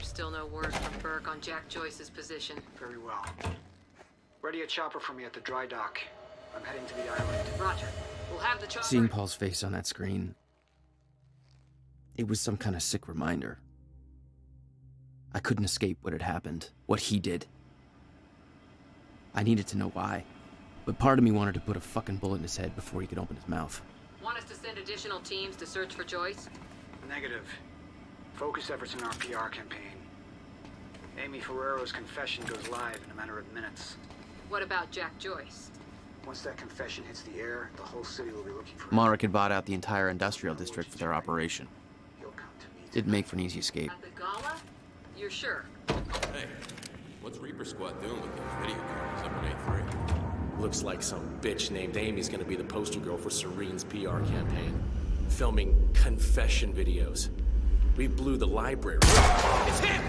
Still no word from Burke on Jack Joyce's position. Very well. Ready a chopper for me at the dry dock. I'm heading to the island. Roger. We'll have the chopper... Seeing Paul's face on that screen, it was some kind of sick reminder. I couldn't escape what had happened, what he did. I needed to know why, but part of me wanted to put a fucking bullet in his head before he could open his mouth. Want us to send additional teams to search for Joyce? Negative. Focus efforts in our PR campaign. Amy Ferrero's confession goes live in a matter of minutes. What about Jack Joyce? Once that confession hits the air, the whole city will be looking for him. Marek had bought out the entire industrial district for their operation. He'll come to me. It'd make for an easy escape. At the gala? You're sure? Hey, what's Reaper Squad doing with those video cameras up in A3? Looks like some bitch named Amy's gonna be the poster girl for Serene's PR campaign. Filming confession videos. We blew the library. It's him!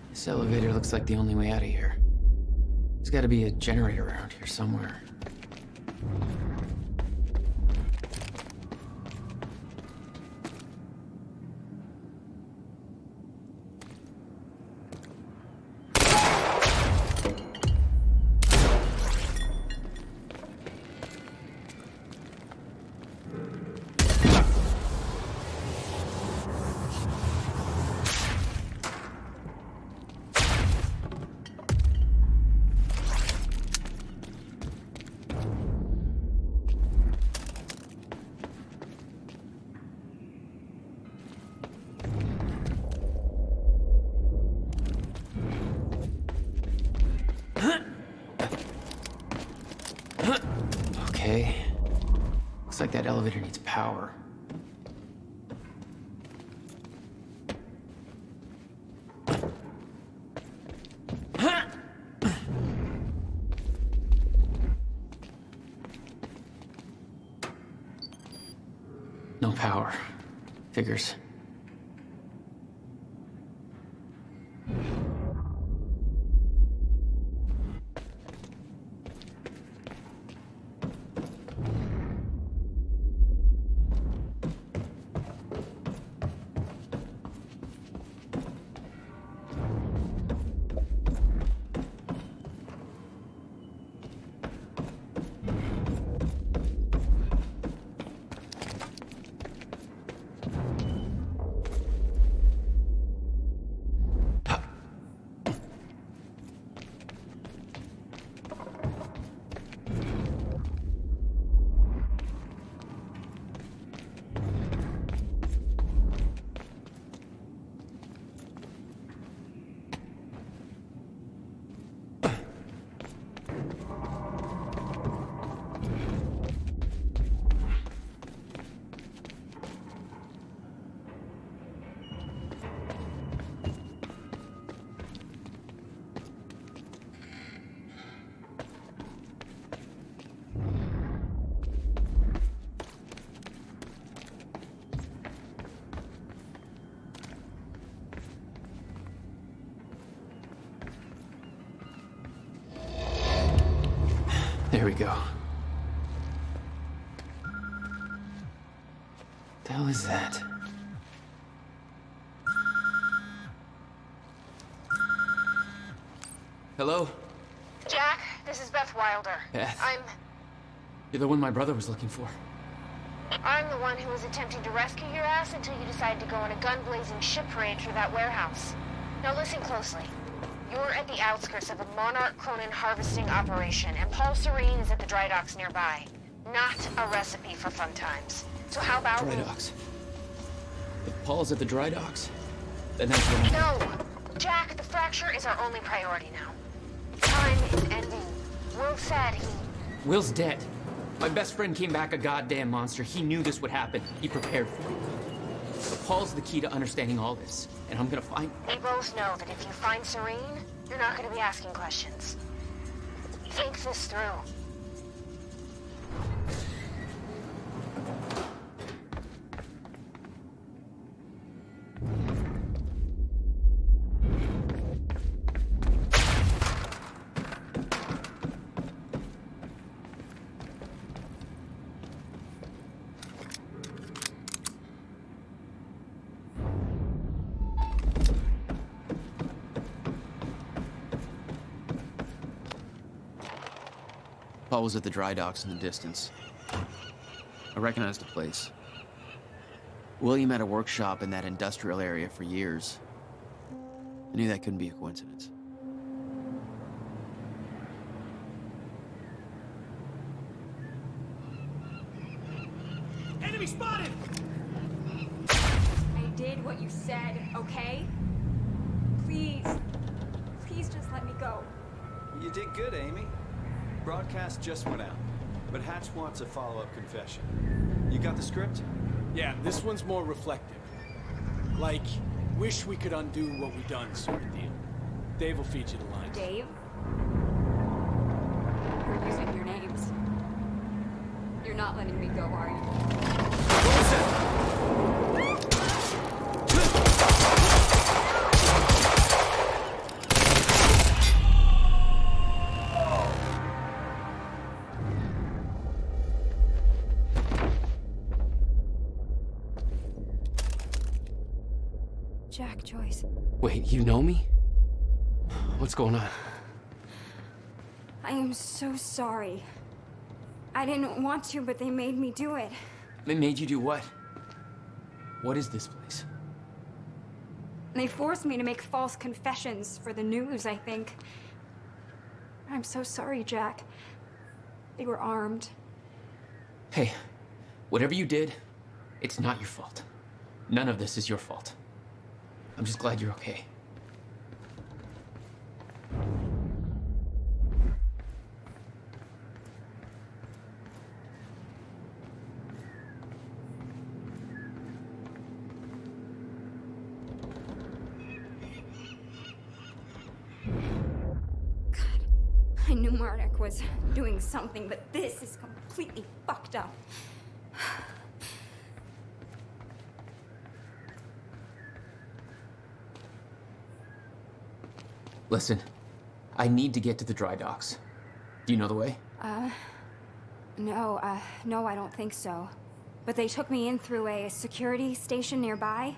This elevator looks like the only way out of here. There's gotta be a generator around here somewhere. Okay. Looks like that elevator needs power. No power. Figures. Here we go. The hell is that? Hello? Jack, this is Beth Wilder. Beth? I'm You're the one my brother was looking for. the one who was attempting to rescue your ass until you decided to go on a gun-blazing ship parade through that warehouse. Now listen closely. You're at the outskirts of a Monarch Cronin harvesting operation, and Paul Serene is at the dry docks nearby. Not a recipe for fun times. So how about... Dry docks. If Paul's at the dry docks, then that's what No! Jack, the fracture is our only priority now. Time is ending. Will said he... Will's dead. My best friend came back a goddamn monster. He knew this would happen. He prepared for it. But Paul's the key to understanding all this, and I'm gonna find him. We both know that if you find Serene, you're not going to be asking questions. Think this through. Paul was at the dry docks in the distance. I recognized the place. William had a workshop in that industrial area for years. I knew that couldn't be a coincidence. Enemy spotted! I did what you said, okay? Please. Please just let me go. You did good, Amy. Broadcast just went out, but Hatch wants a follow-up confession. You got the script? Yeah, this one's more reflective. Like, wish we could undo what we done sort of deal. Dave will feed you the lines. Dave? You're using your names. You're not letting me go, are you? What was that? Jack Joyce. Wait, you know me? What's going on? I am so sorry. I didn't want to, but they made me do it. They made you do what? What is this place? They forced me to make false confessions for the news, I think. I'm so sorry, Jack. They were armed. Hey, whatever you did, it's not your fault. None of this is your fault. I'm just glad you're okay. I knew Marnik was doing something, but this is completely fucked up. Listen, I need to get to the dry docks. Do you know the way? No, I don't think so. But they took me in through a security station nearby.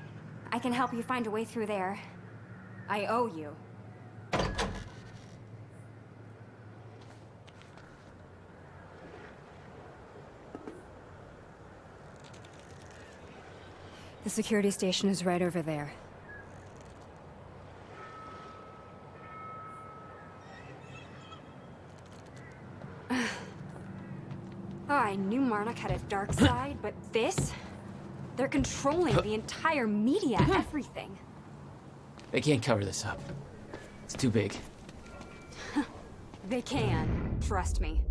I can help you find a way through there. I owe you. The security station is right over there. Oh, I knew Marnik had a dark side, but this? They're controlling the entire media, everything. They can't cover this up. It's too big. They can, trust me.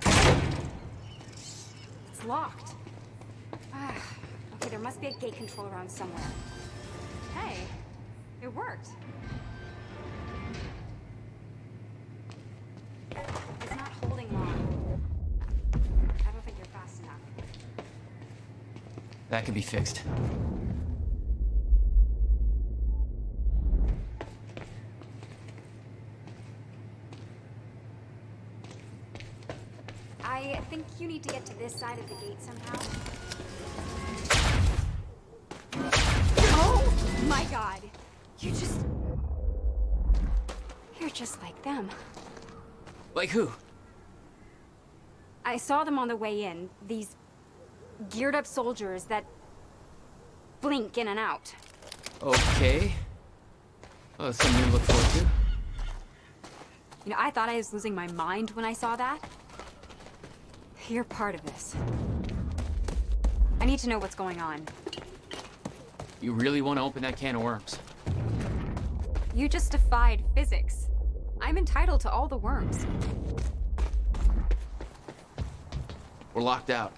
It's locked. Okay, there must be a gate control around somewhere. Hey, it worked. It's not holding long. I don't think you're fast enough. That can be fixed. I think you need to get to this side of the gate somehow. Oh my god! You're just like them. Like who? I saw them on the way in. These geared up soldiers that blink in and out. Okay. Oh, something to look forward to. You know, I thought I was losing my mind when I saw that. You're part of this. I need to know what's going on. You really want to open that can of worms? You just defied physics. I'm entitled to all the worms. We're locked out.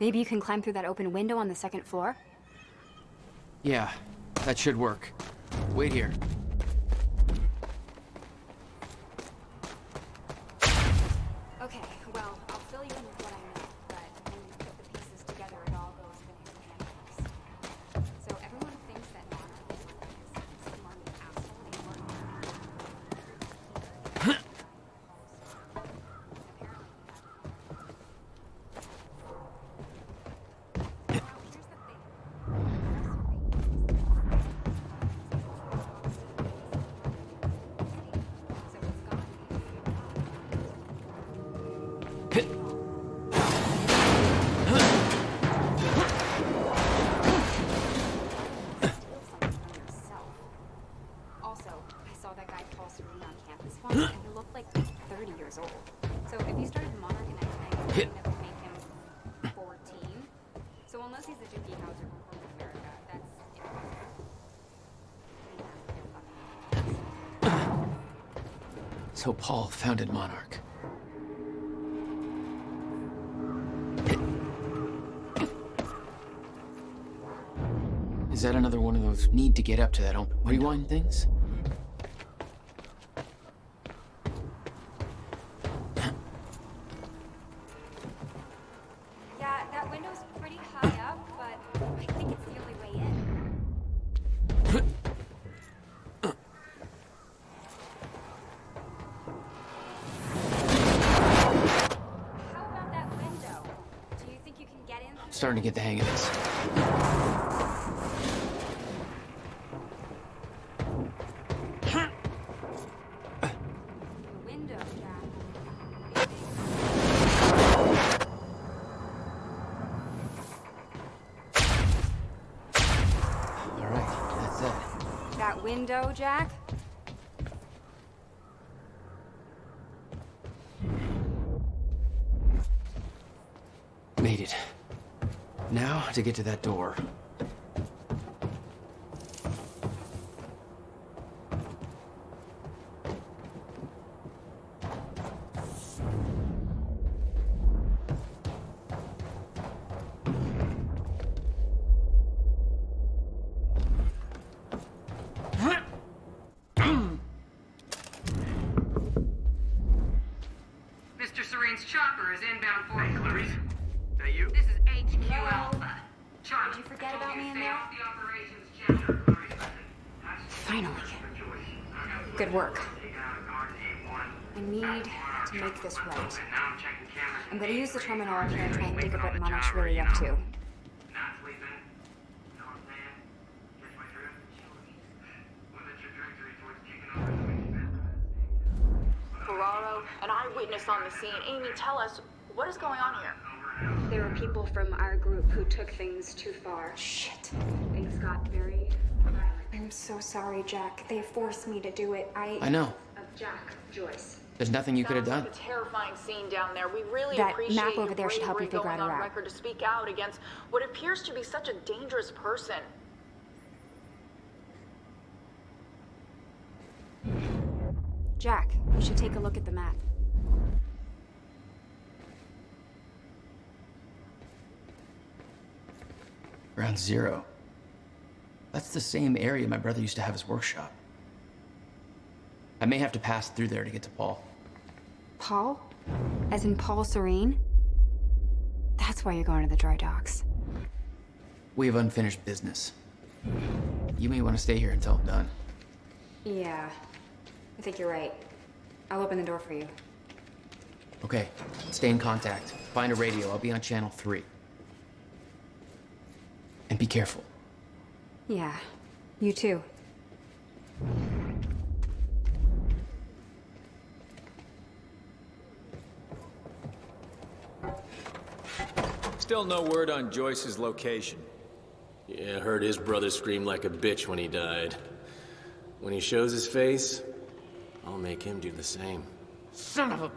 Maybe you can climb through that open window on the second floor? Yeah, that should work. Wait here. Okay, well, I'll fill you in with what I know, but when you put the pieces together, it all goes bananas. So everyone thinks that Monarch is like this smarmy asshole they work and he looked like 30 years old. So if you started Monarch in 1999, that would make him 14. So unless he's a ഍ⴍ𝖊𝖆 from America, that's impossible. So Paul founded Monarch. Is that another one of those need to get up to that open rewind things? Yeah, that window's pretty high up, but I think it's the only way in. How about that window? Do you think you can get in? I'm starting to get the hang of this. Window, Jack? Made it. Now to get to that door. Chopper is inbound for Hey, Clarice. That you? This is HQ Alpha. Charlie, Did you forget about me in stay there? off the operations channel. Finally. Good work. I need to make this right. I'm gonna use the terminal up here and try and dig up what Monarch's really up to. Ferraro, an eyewitness on the scene. Amy, tell us, what is going on here? There were people from our group who took things too far. Shit. Things got very violent. I'm so sorry, Jack. They forced me to do it. I know. Of Jack Joyce. There's nothing you could have done. Sounds like a terrifying scene down there. We really That appreciate map over your there should help you bravery figure out going a on route. record to speak out against what appears to be such a dangerous person. Jack, you should take a look at the map. Ground Zero. That's the same area my brother used to have his workshop. I may have to pass through there to get to Paul. Paul? As in Paul Serene? That's why you're going to the dry docks. We have unfinished business. You may want to stay here until I'm done. Yeah, I think you're right. I'll open the door for you. Okay, stay in contact. Find a radio. I'll be on channel 3. And be careful. Yeah, you too. Still no word on Joyce's location. Yeah, heard his brother scream like a bitch when he died. When he shows his face, I'll make him do the same. Son of a...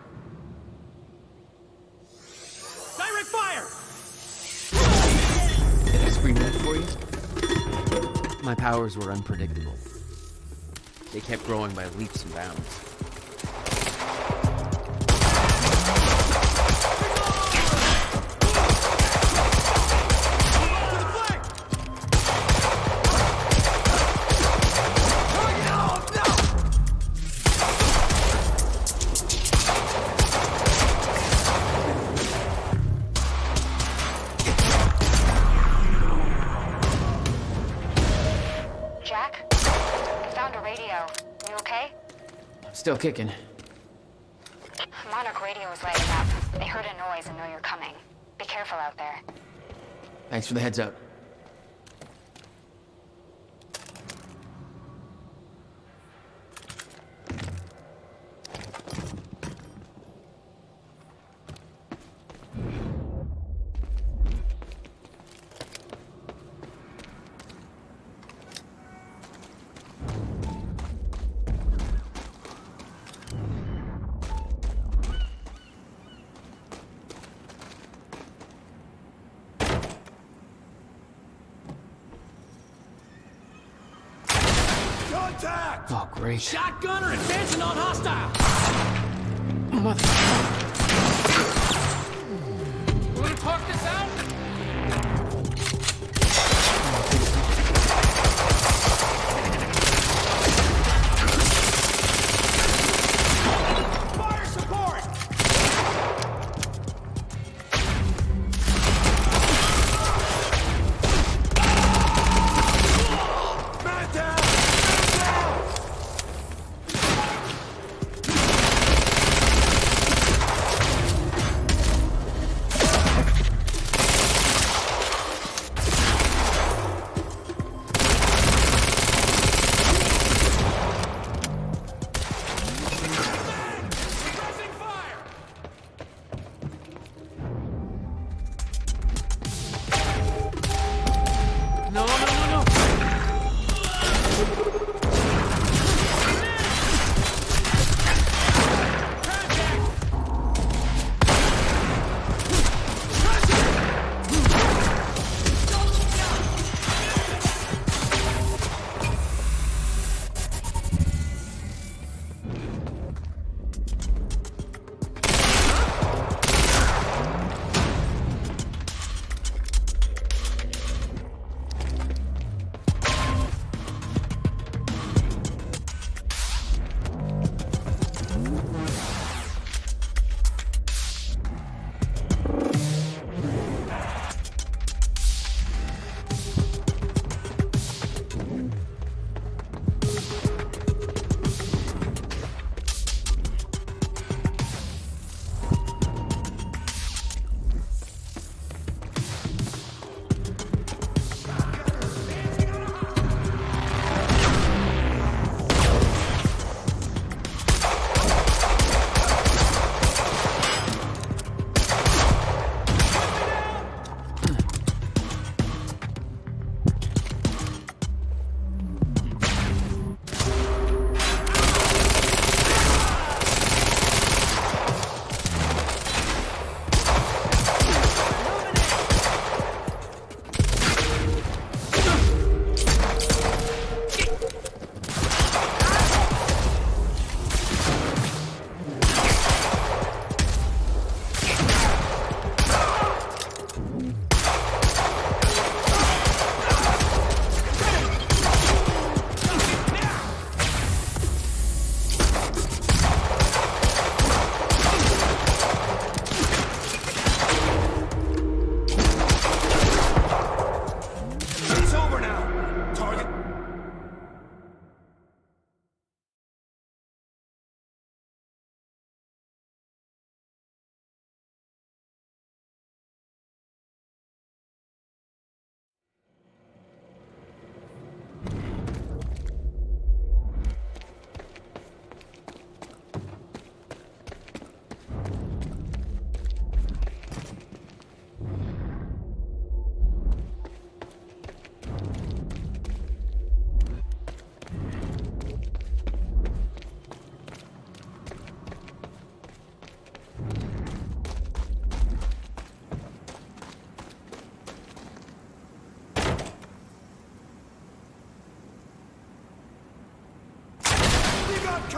Direct fire! Did I scream that for you? My powers were unpredictable. They kept growing by leaps and bounds. Jack? I found a radio. You okay? I'm still kicking. Monarch radio is lighting up. They heard a noise and know you're coming. Be careful out there. Thanks for the heads up. Contact! Oh, great. Shotgunner advancing on hostile! Mother... Want to talk this out? Fire support! Man down! Man down!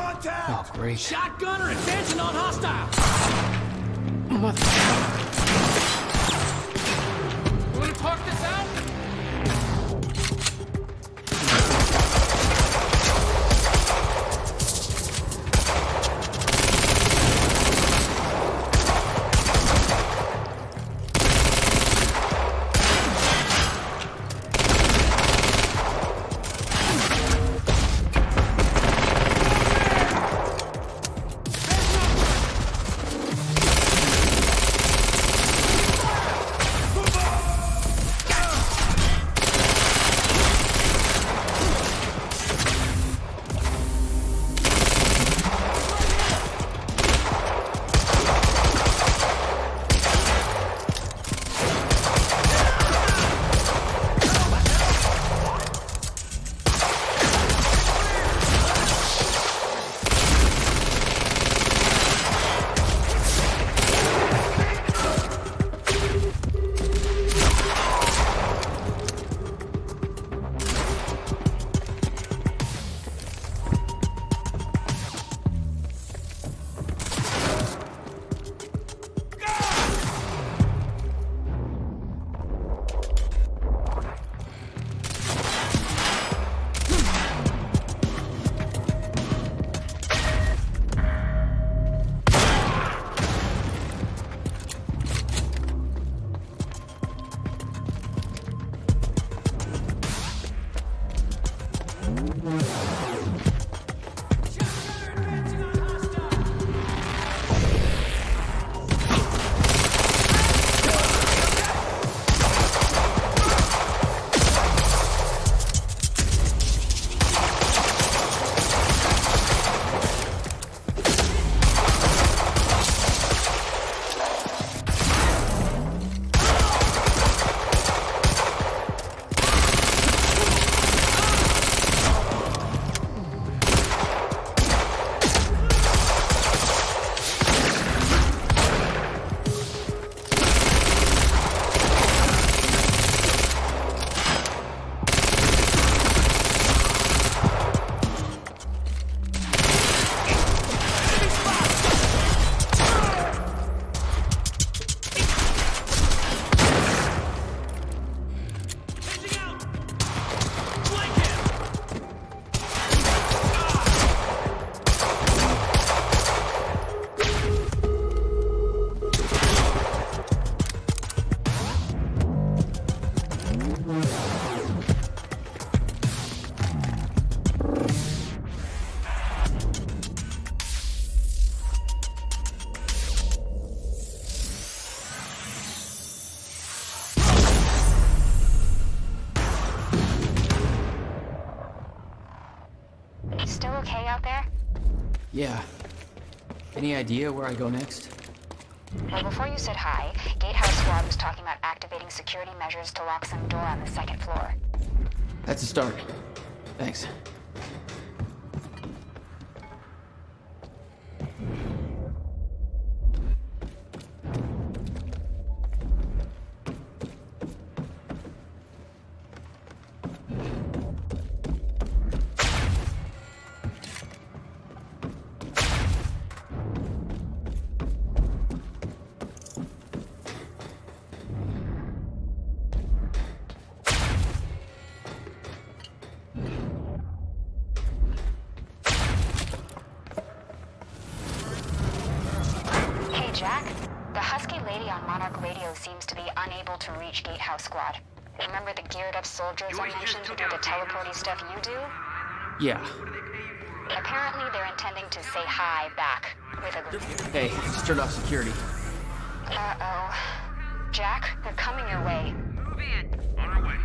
Contact! Oh, great. Shotgunner advancing on hostile! Mother... You wanna talk this out? Still okay out there? Yeah. Any idea where I go next? Well, before you said hi, Gatehouse Squad was talking about activating security measures to lock some door on the second floor. That's a start. Thanks. Jack, the husky lady on Monarch Radio seems to be unable to reach Gatehouse Squad. Remember the geared up soldiers I mentioned who do the teleporty stuff you do? Yeah. Apparently they're intending to say hi back with a group. Hey, just turned off security. Uh-oh. Jack, they're coming your way. Move in. On our way.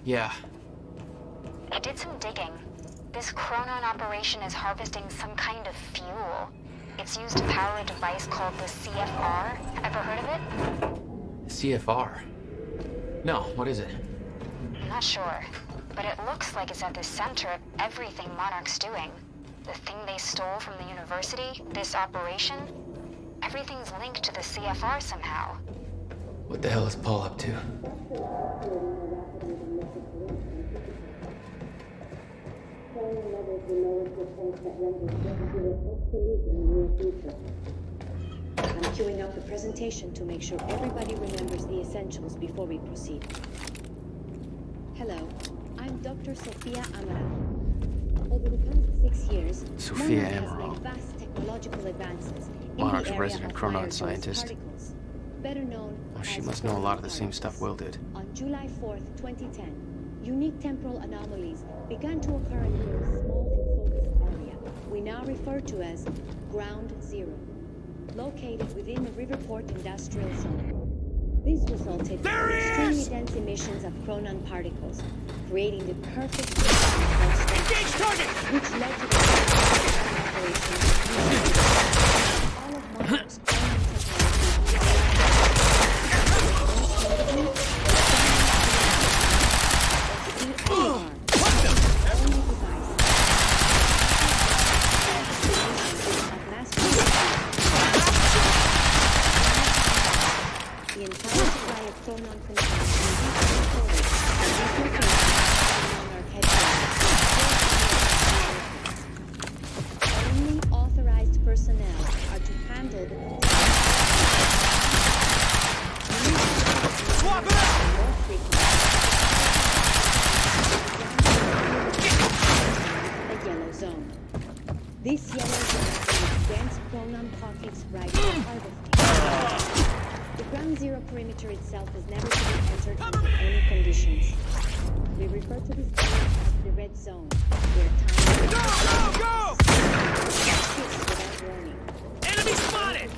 Yeah. I did some digging. This Chronon operation is harvesting some kind of fuel. It's used to power a device called the CFR. Ever heard of it? CFR? No, what is it? I'm not sure, but it looks like it's at the center of everything Monarch's doing. The thing they stole from the university, this operation, everything's linked to the CFR somehow. What the hell is Paul up to? I'm queuing up the presentation to make sure everybody remembers the essentials before we proceed. Hello, I'm Dr. Sophia Amaral. Over the past 6 years, Sophia Monarch has Amaral. made vast technological advances Monarch's in the area resident of Chronon biosource scientist. particles, better known Oh, she as must know a lot of the same chronon stuff particles. Will did. On July 4th, 2010, unique temporal anomalies began to occur in a very small and focused area we now refer to as Ground Zero, located within the Riverport Industrial Zone. This resulted in extremely dense emissions of chronon particles, creating the perfect engage target, which led to the operation. All of Monarch's chronon the entire supply of chronon contained Monarch headquarters. Only authorized personnel are to handle the more frequently. The yellow zone. This yellow zone is dense chronon pockets ripe for harvesting. The ground zero perimeter itself is never to be entered under any conditions. We refer to this area as the red zone, where time go! Without warning. Enemy spotted!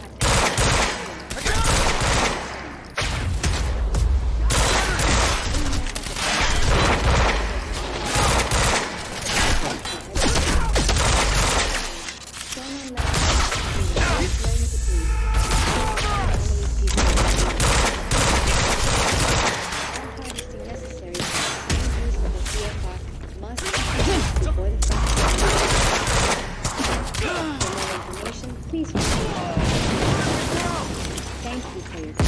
Thank you for your time.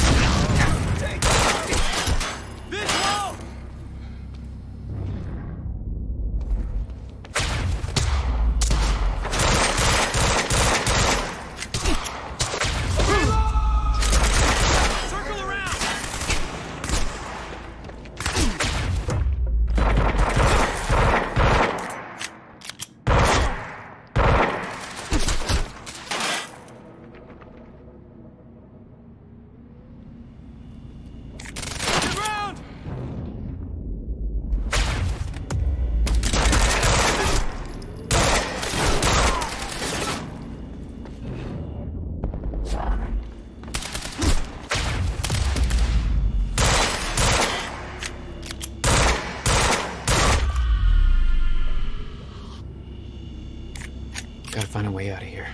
Gotta find a way out of here.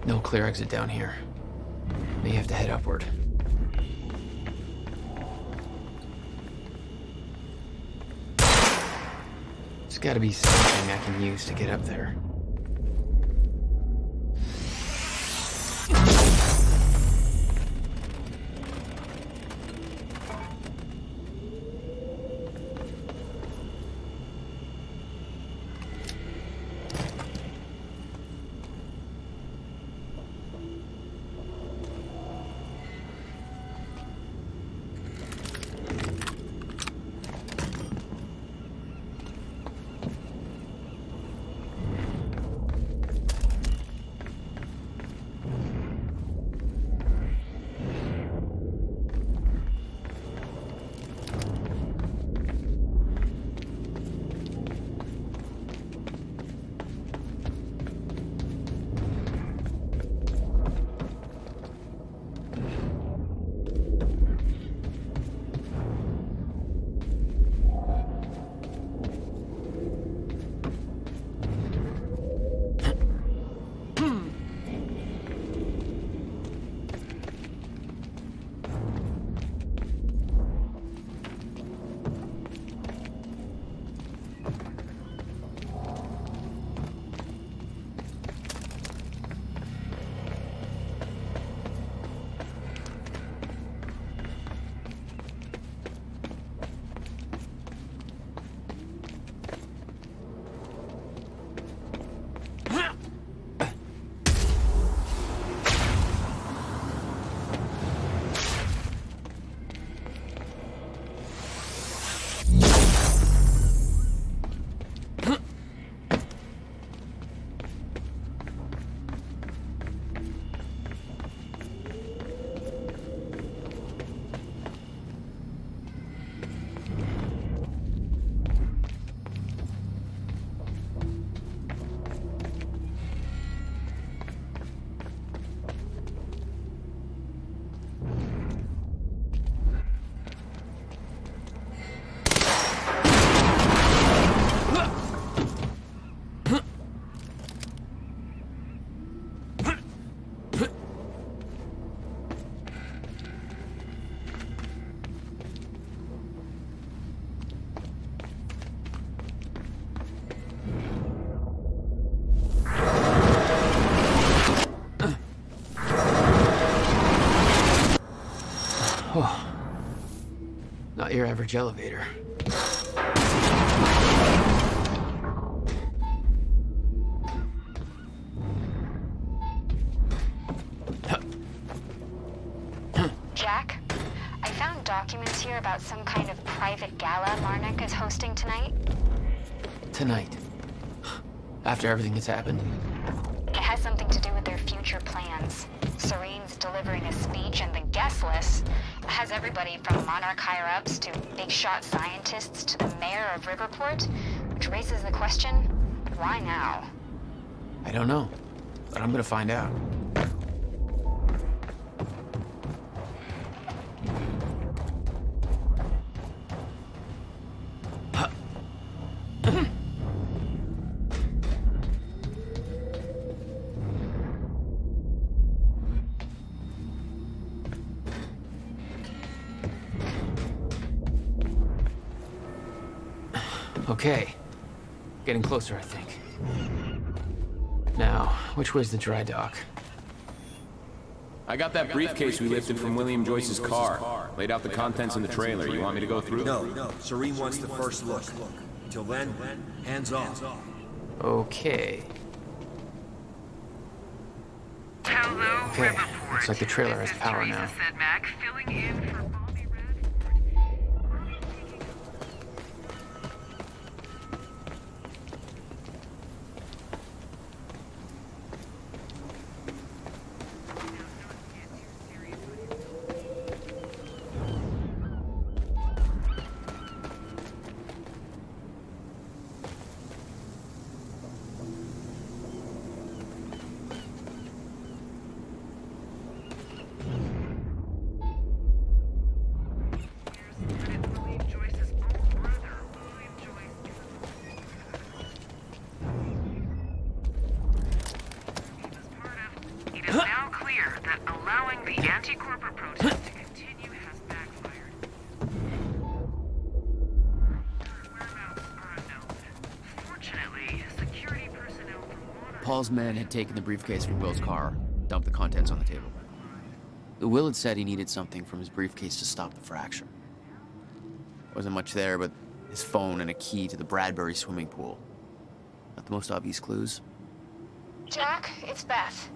No clear exit down here. May have to head upward. There's gotta be something I can use to get up there. Not your average elevator. Jack, I found documents here about some kind of private gala Marnik is hosting tonight. Tonight. After everything that's happened. It has something to do with their future plans. Serene's delivering a speech, and the guest list has everybody from Monarch higher-ups to big-shot scientists to the mayor of Riverport, which raises the question, why now? I don't know, but I'm gonna find out. Okay. Getting closer, I think. Now, which way's the dry dock? I got that briefcase we lifted from William Joyce's car. Laid out the contents in the trailer. You want me to go through? No. Serene wants the first look. Till then, hands off. Okay. Hello, Okay, Riverport. looks like the trailer This has is power Teresa now. Sedmak, filling in for Bobby Radford. It is now clear that allowing the anti-corporate protest to continue has backfired. Whereabouts are unknown. Fortunately, security personnel from Monarch... Paul's men had taken the briefcase from Will's car, dumped the contents on the table. Will had said he needed something from his briefcase to stop the fracture. Wasn't much there, but his phone and a key to the Bradbury swimming pool. Not the most obvious clues. Jack, it's Beth.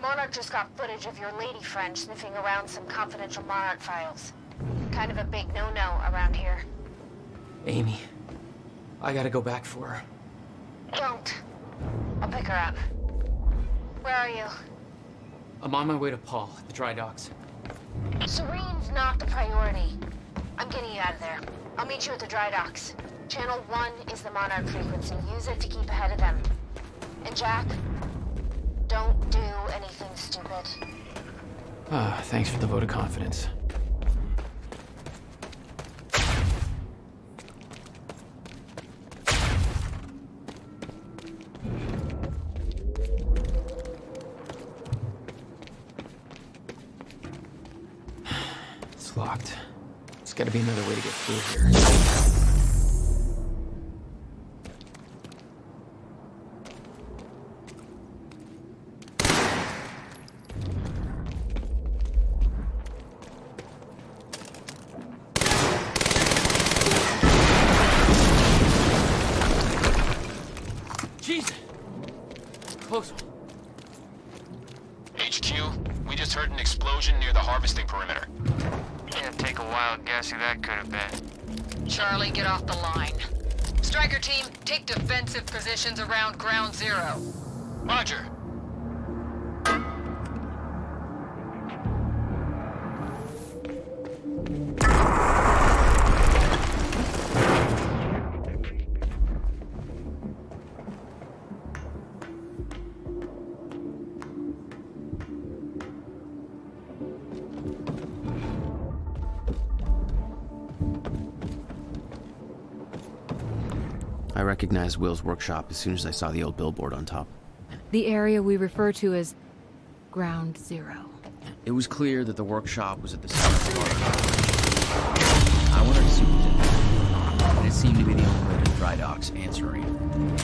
Monarch just got footage of your lady friend sniffing around some confidential Monarch files. Kind of a big no-no around here. Amy, I gotta go back for her. Don't. I'll pick her up. Where are you? I'm on my way to Paul at the dry docks. Serene's not the priority. I'm getting you out of there. I'll meet you at the dry docks. Channel 1 is the Monarch frequency. Use it to keep ahead of them. And Jack, don't do anything stupid. Ah, thanks for the vote of confidence. It's locked. There's gotta be another way to get through here. Jesus! Close one. HQ, we just heard an explosion near the harvesting perimeter. Can't take a wild guess who that could have been. Charlie, get off the line. Striker team, take defensive positions around ground zero. Roger. I recognized Will's workshop as soon as I saw the old billboard on top. The area we refer to as Ground Zero. It was clear that the workshop was at the center of the operation. I wanted to see what did that, and it seemed to be the only way to the dry docks and Serene.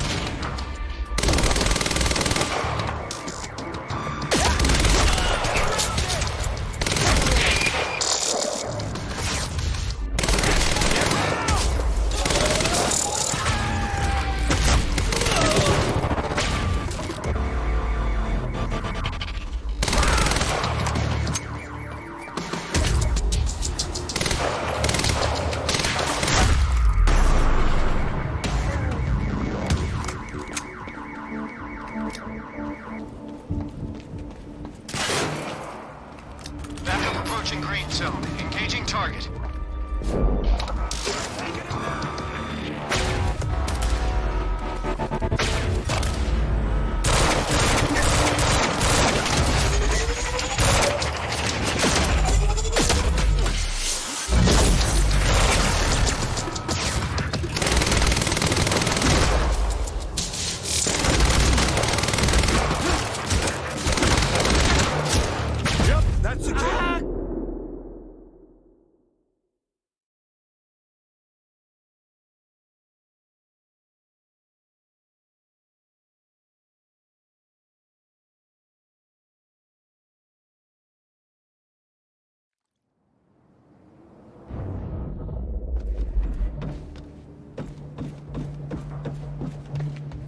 approaching green zone. Engaging target.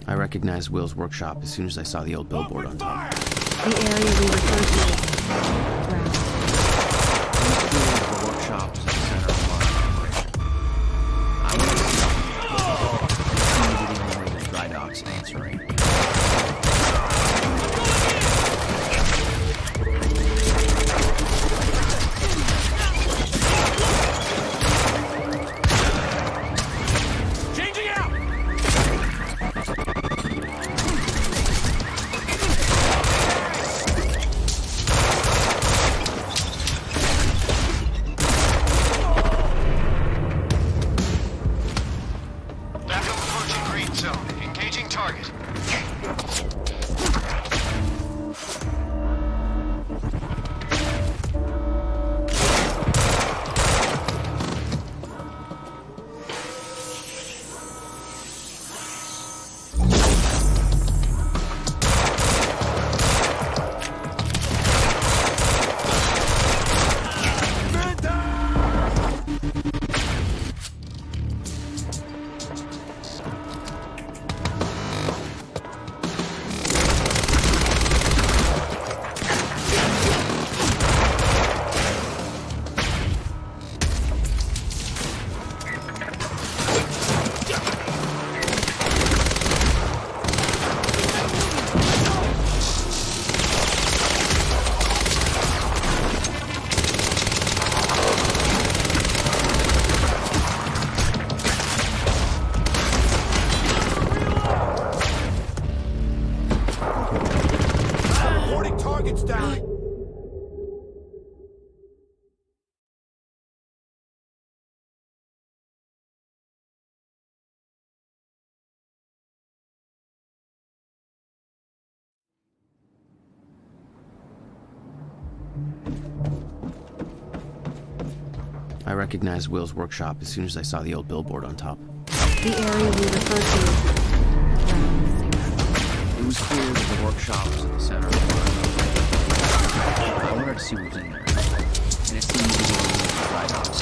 I recognized Will's workshop as soon as I saw the old billboard on top. The area we refer to as ground. The workshop is the center of our operation. I want to see the more than dry docks answering. I recognized Will's workshop as soon as I saw the old billboard on top. The area we refer to as ground zero. It was clear that the workshop was at the center of the room. I wanted to see what was in there, and it seemed to be the dry docks.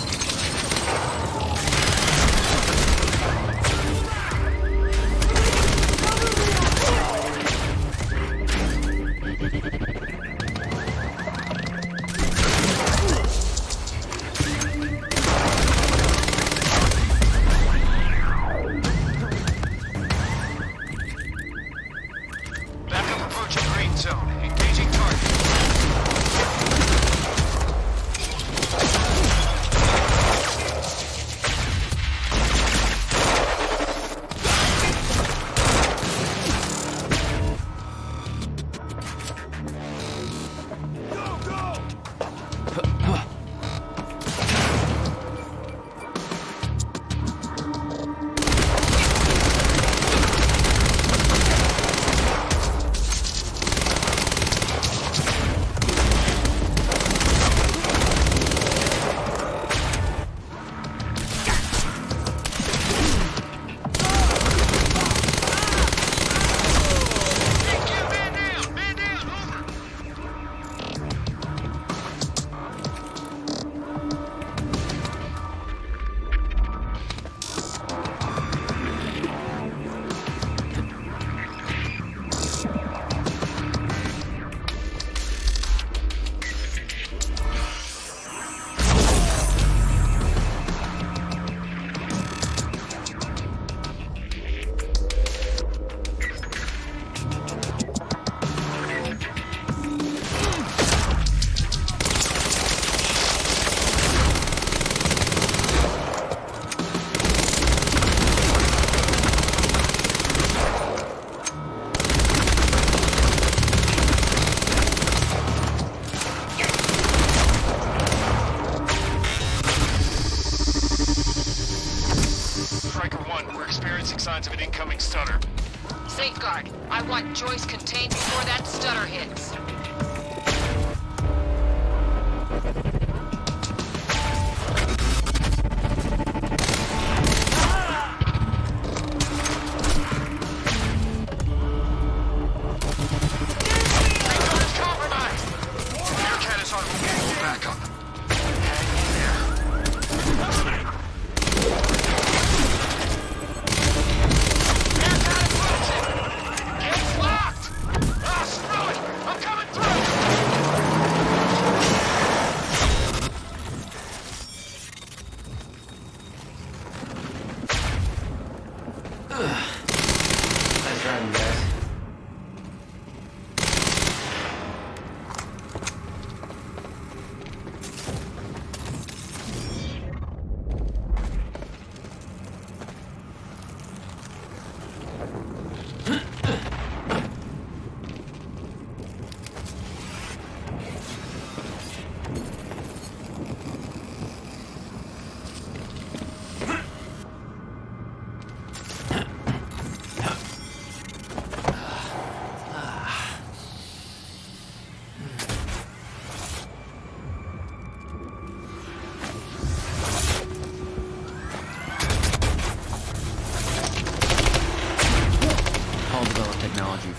signs of an incoming stutter. Safeguard. I want Joyce contained before that stutter hits.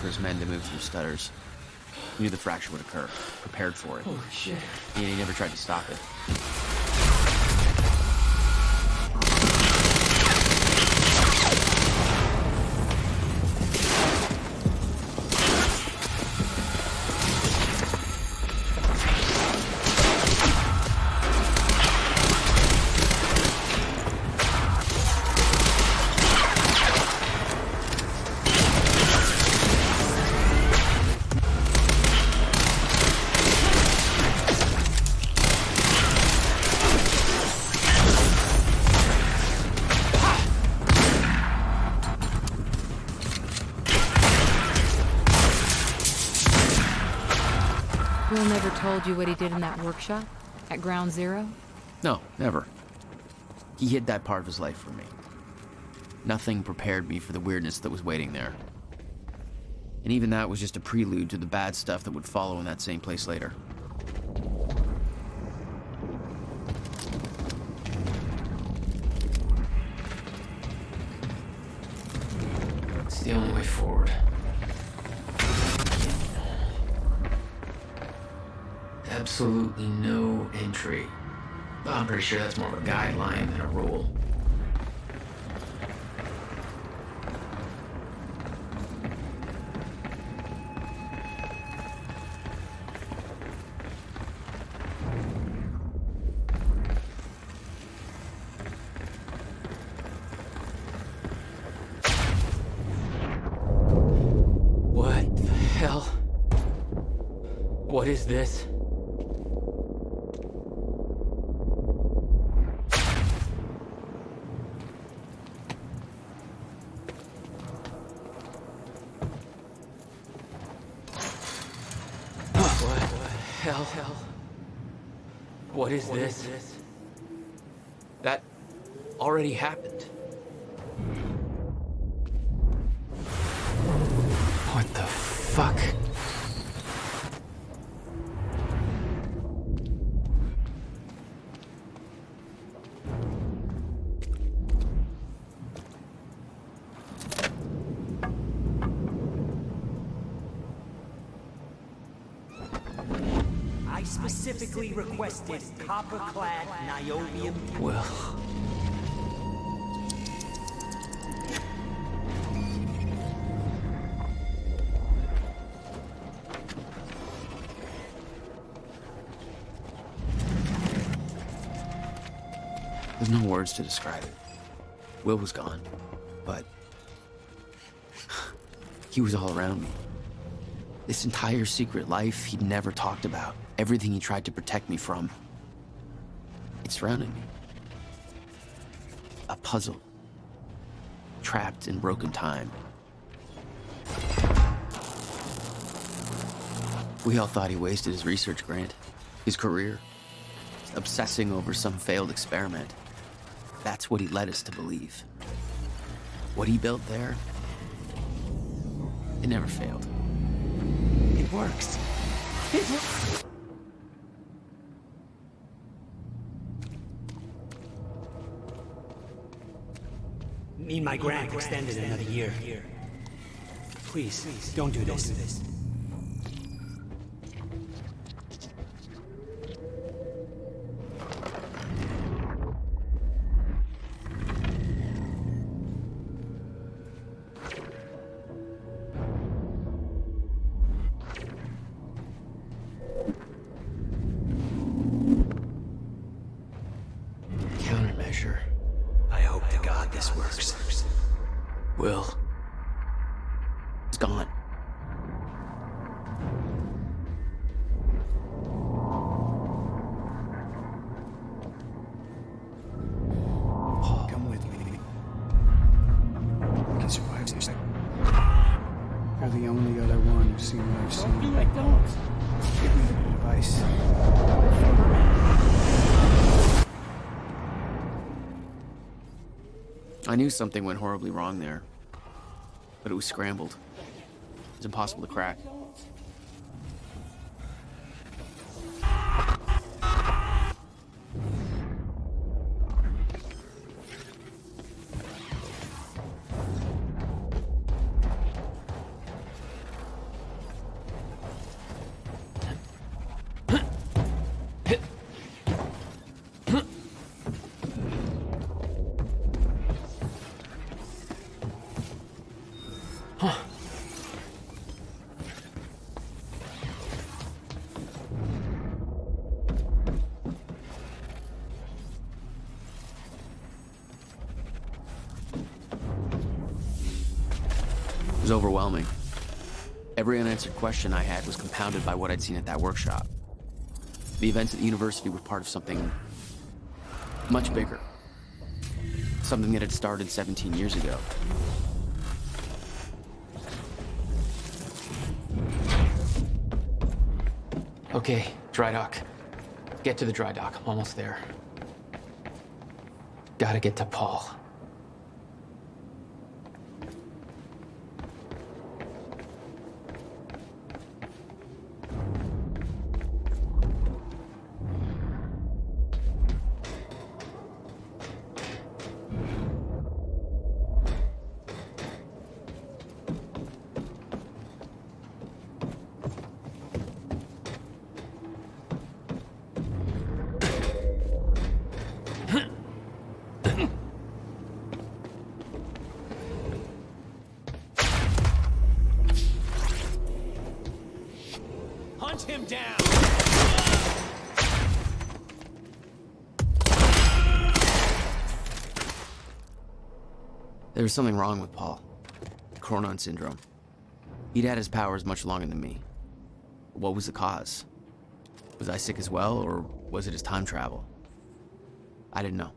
For his men to move through stutters. He knew the fracture would occur, prepared for it. Holy shit. And he never tried to stop it. Will never told you what he did in that workshop? At Ground Zero? No, never. He hid that part of his life from me. Nothing prepared me for the weirdness that was waiting there. And even that was just a prelude to the bad stuff that would follow in that same place later. It's the only way forward. Absolutely no entry. Well, I'm pretty sure that's more of a guideline than a rule. What the hell? What is this? Hell. What is this? That already happened. What the fuck? Specifically requested copper-clad niobium. Well. There's no words to describe it. Will was gone, but he was all around me. This entire secret life he'd never talked about. Everything he tried to protect me from. It surrounded me. A puzzle. Trapped in broken time. We all thought he wasted his research grant, his career, obsessing over some failed experiment. That's what he led us to believe. What he built there, it never failed. It works. It works. Need my grant extended another year. Please, don't do this. Countermeasure. I hope to God this works. Will. It's gone. Come with me. We can survive this. You're the only other one who's seen what I've seen. Don't be like dogs. Give me the device. I knew something went horribly wrong there, but it was scrambled. It was impossible to crack. It was overwhelming. Every unanswered question I had was compounded by what I'd seen at that workshop. The events at the university were part of something much bigger. Something that had started 17 years ago. Okay, dry dock. Get to the dry dock. I'm almost there. Gotta get to Paul. Hunt him down! There was something wrong with Paul. Cronon syndrome. He'd had his powers much longer than me. What was the cause? Was I sick as well, or was it his time travel? I didn't know.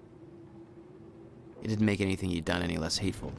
It didn't make anything he'd done any less hateful.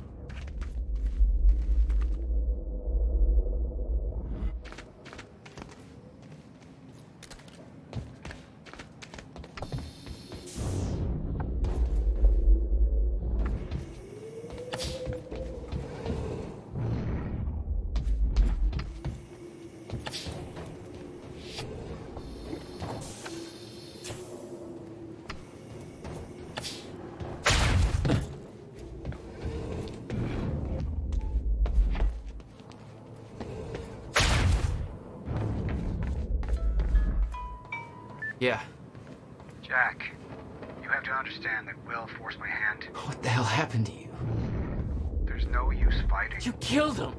Yeah. Jack, you have to understand that Will forced my hand. What the hell happened to you? There's no use fighting. You killed him!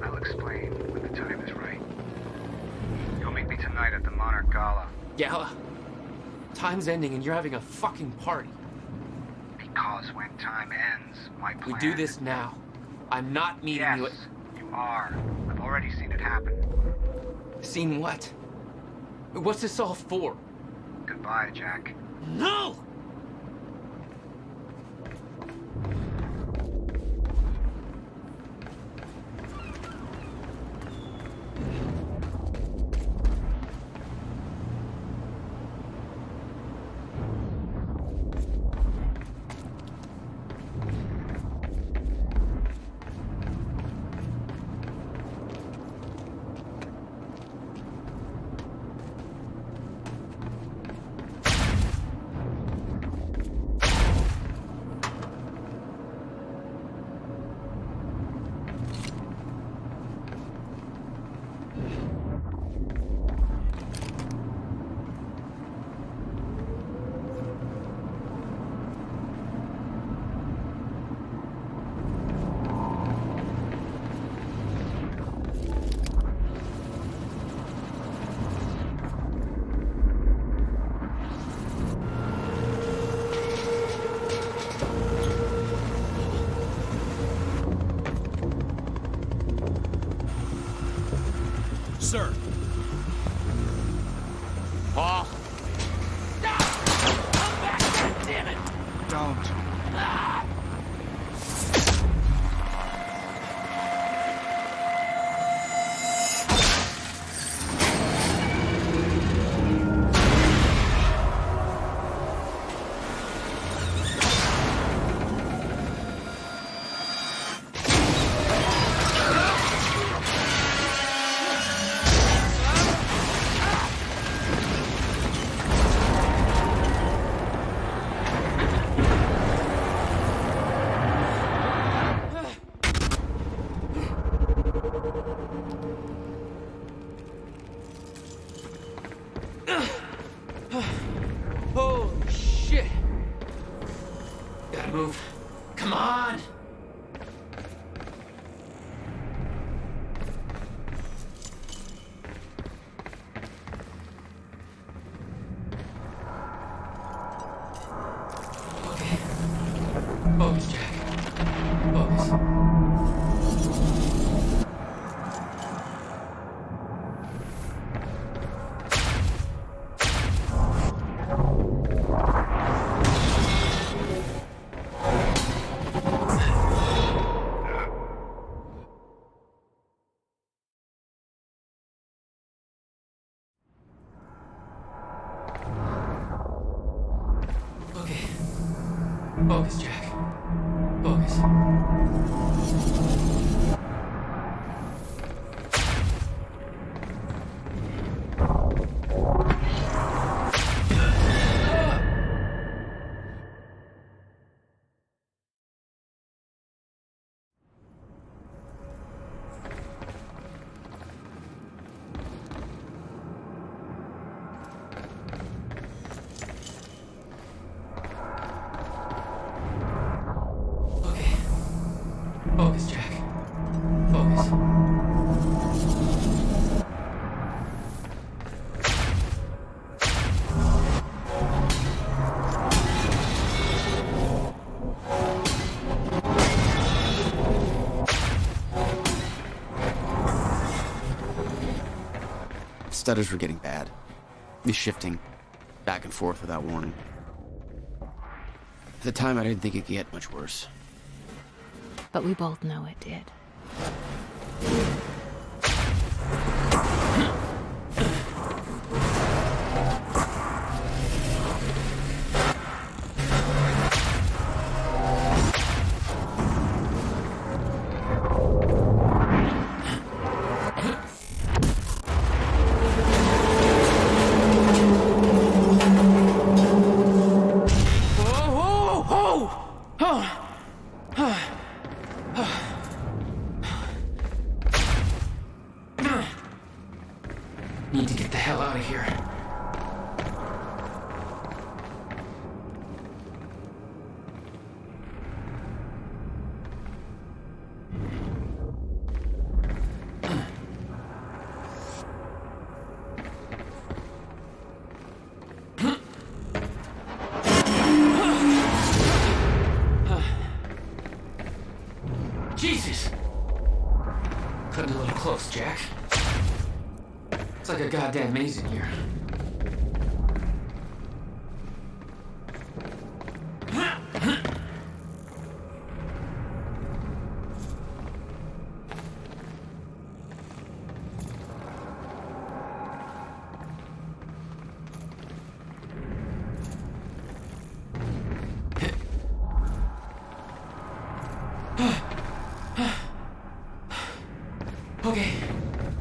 I'll explain when the time is right. You'll meet me tonight at the Monarch Gala. Gala? Time's ending and you're having a fucking party. Because when time ends, my plan... We do this now. I'm not meeting you at... Yes, you are. I've already seen it happen. Seen what? What's this all for? Goodbye, Jack. No! sir. Paul. Come back, goddammit! Don't. Holy shit! Gotta move. Come on! Okay. Focus, Jack. Focus. Okay. Focus, Jack. Focus. Focus, Jack. Focus. Stutters were getting bad. He's shifting back and forth without warning. At the time, I didn't think it could get much worse. But we both know it did. Need to get the hell out of here. Jesus! Cutting a little close, Jack. It's like a goddamn maze in here. Okay,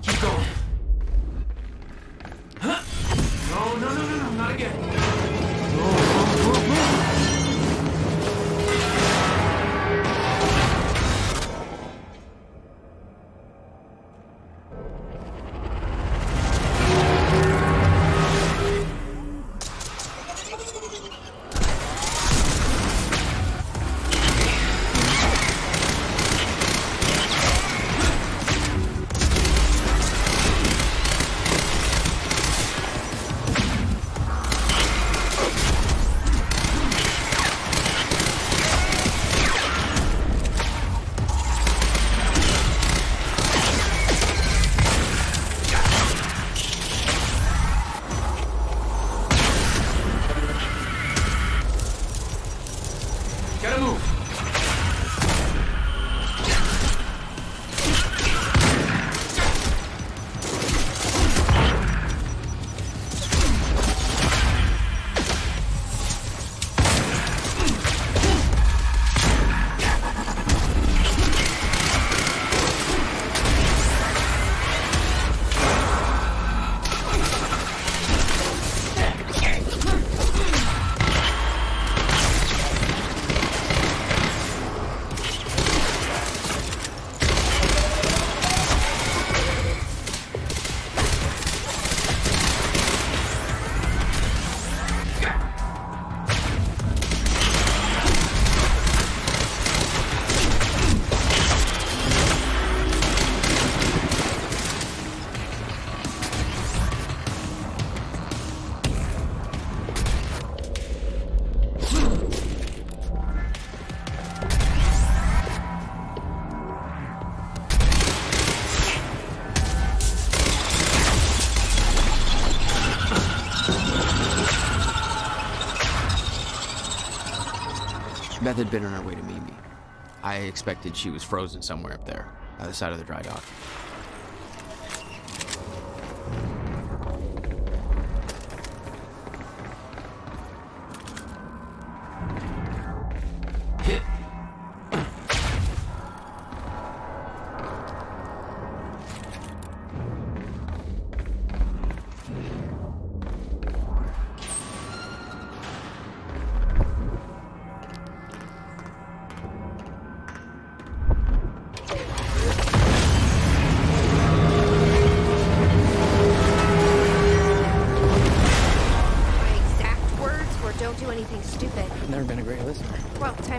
keep going. Beth had been on her way to meet me. I expected she was frozen somewhere up there, by the side of the dry dock.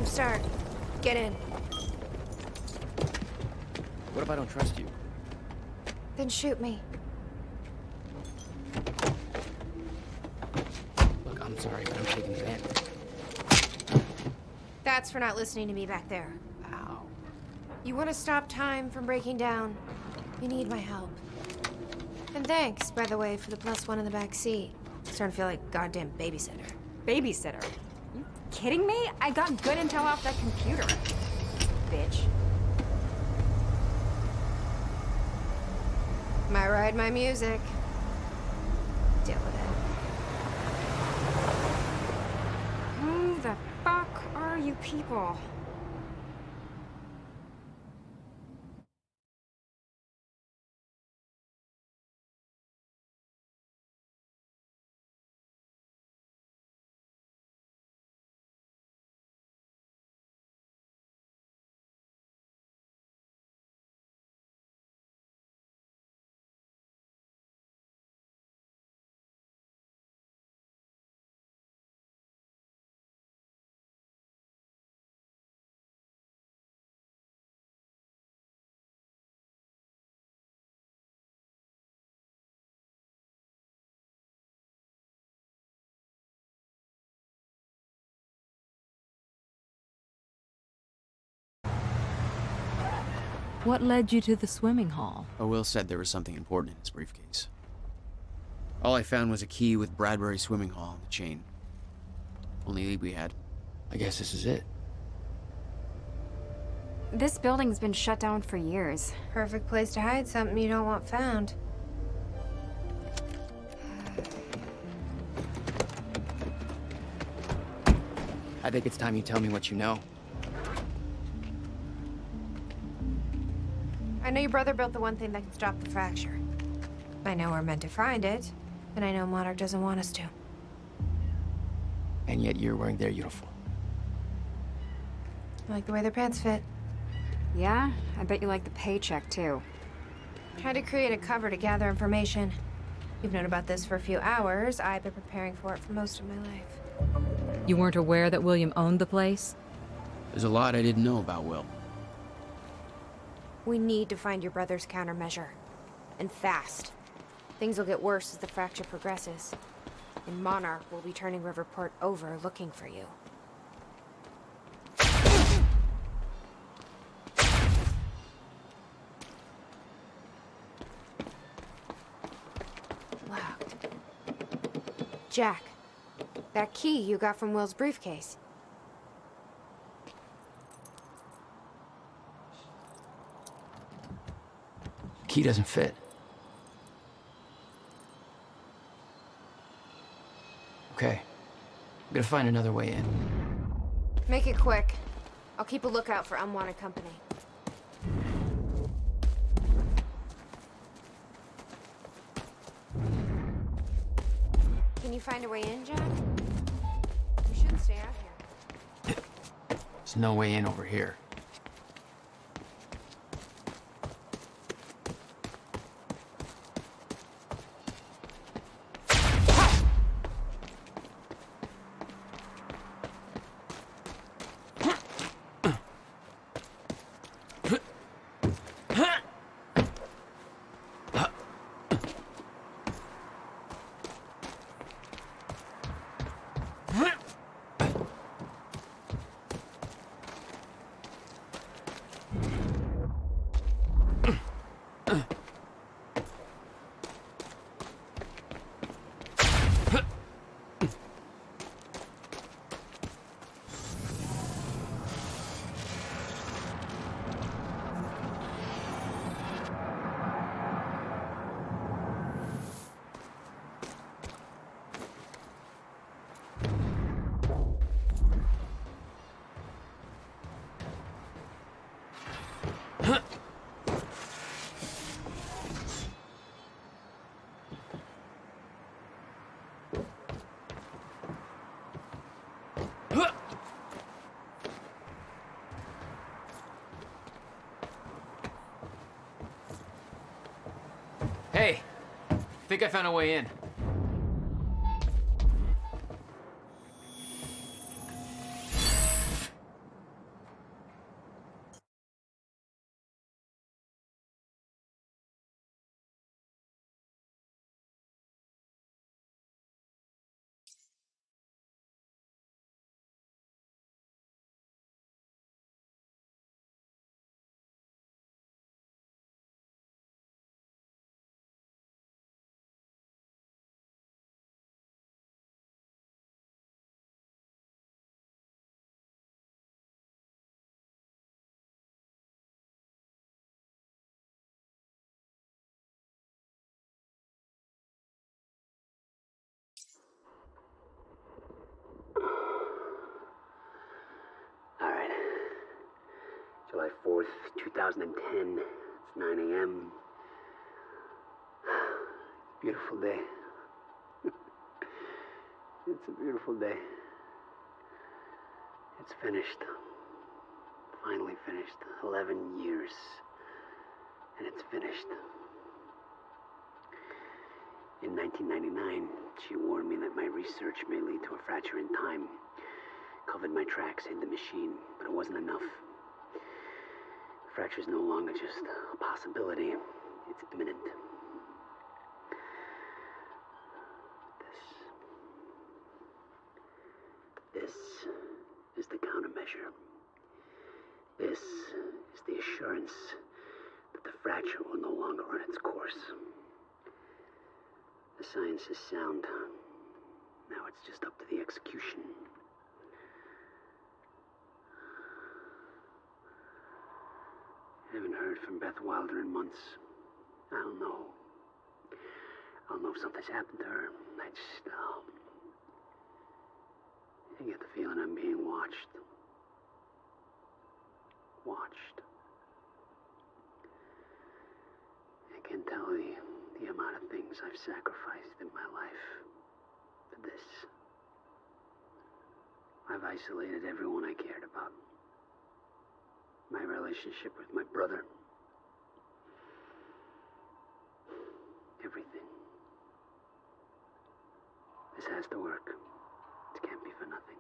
Start. Get in. What if I don't trust you? Then shoot me. Look, I'm sorry, but I'm taking it in. That's for not listening to me back there. Ow. You want to stop time from breaking down? You need my help. And thanks, by the way, for the +1 in the back seat. Starting to feel like goddamn babysitter. Babysitter? You kidding me? I got good intel off that computer. Bitch. My ride, my music. Deal with it. Who the fuck are you people? What led you to the swimming hall? Will said there was something important in his briefcase. All I found was a key with Bradbury Swimming Hall on the chain. Only lead we had. I guess this is it. This building's been shut down for years. Perfect place to hide something you don't want found. I think it's time you tell me what you know. I know your brother built the one thing that can stop the fracture. I know we're meant to find it, and I know Monarch doesn't want us to. And yet you're wearing their uniform. I like the way their pants fit. Yeah? I bet you like the paycheck, too. Tried to create a cover to gather information. You've known about this for a few hours. I've been preparing for it for most of my life. You weren't aware that William owned the place? There's a lot I didn't know about Will. We need to find your brother's countermeasure. And fast. Things will get worse as the fracture progresses. And Monarch will be turning Riverport over looking for you. Locked. Jack, that key you got from Will's briefcase. Key doesn't fit. Okay. I'm gonna find another way in. Make it quick. I'll keep a lookout for unwanted company. Can you find a way in, Jack? We shouldn't stay out here. There's no way in over here. think I found a way in. July 4th, 2010. It's 9 a.m. Beautiful day. It's a beautiful day. It's finished. Finally finished. 11 years. And it's finished. In 1999, she warned me that my research may lead to a fracture in time. Covered my tracks, hid the machine, but it wasn't enough. The fracture's no longer just a possibility. It's imminent. This is the countermeasure. This is the assurance that the fracture will no longer run its course. The science is sound. Now it's just up to the execution. I haven't heard from Beth Wilder in months. I don't know if something's happened to her. I get the feeling I'm being watched. I can't tell the amount of things I've sacrificed in my life for this. I've isolated everyone I cared about. My relationship with my brother. Everything. This has to work. It can't be for nothing.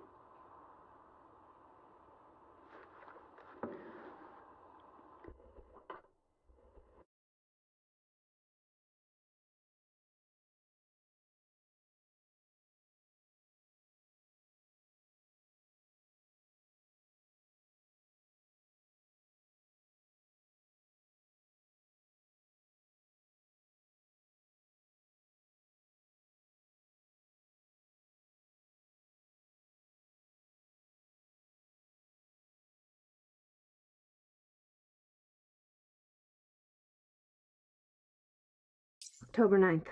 October 9th,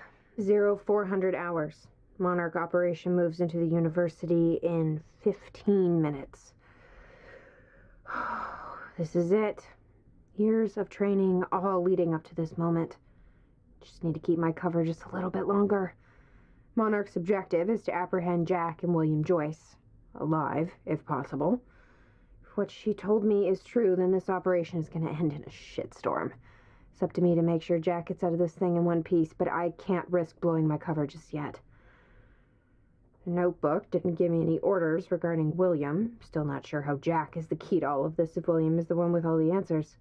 0400 hours. Monarch operation moves into the university in 15 minutes. This is it. Years of training, all leading up to this moment. Just need to keep my cover just a little bit longer. Monarch's objective is to apprehend Jack and William Joyce. Alive, if possible. If what she told me is true, then this operation is going to end in a shitstorm. It's up to me to make sure Jack gets out of this thing in one piece, but I can't risk blowing my cover just yet. The notebook didn't give me any orders regarding William. Still not sure how Jack is the key to all of this if William is the one with all the answers.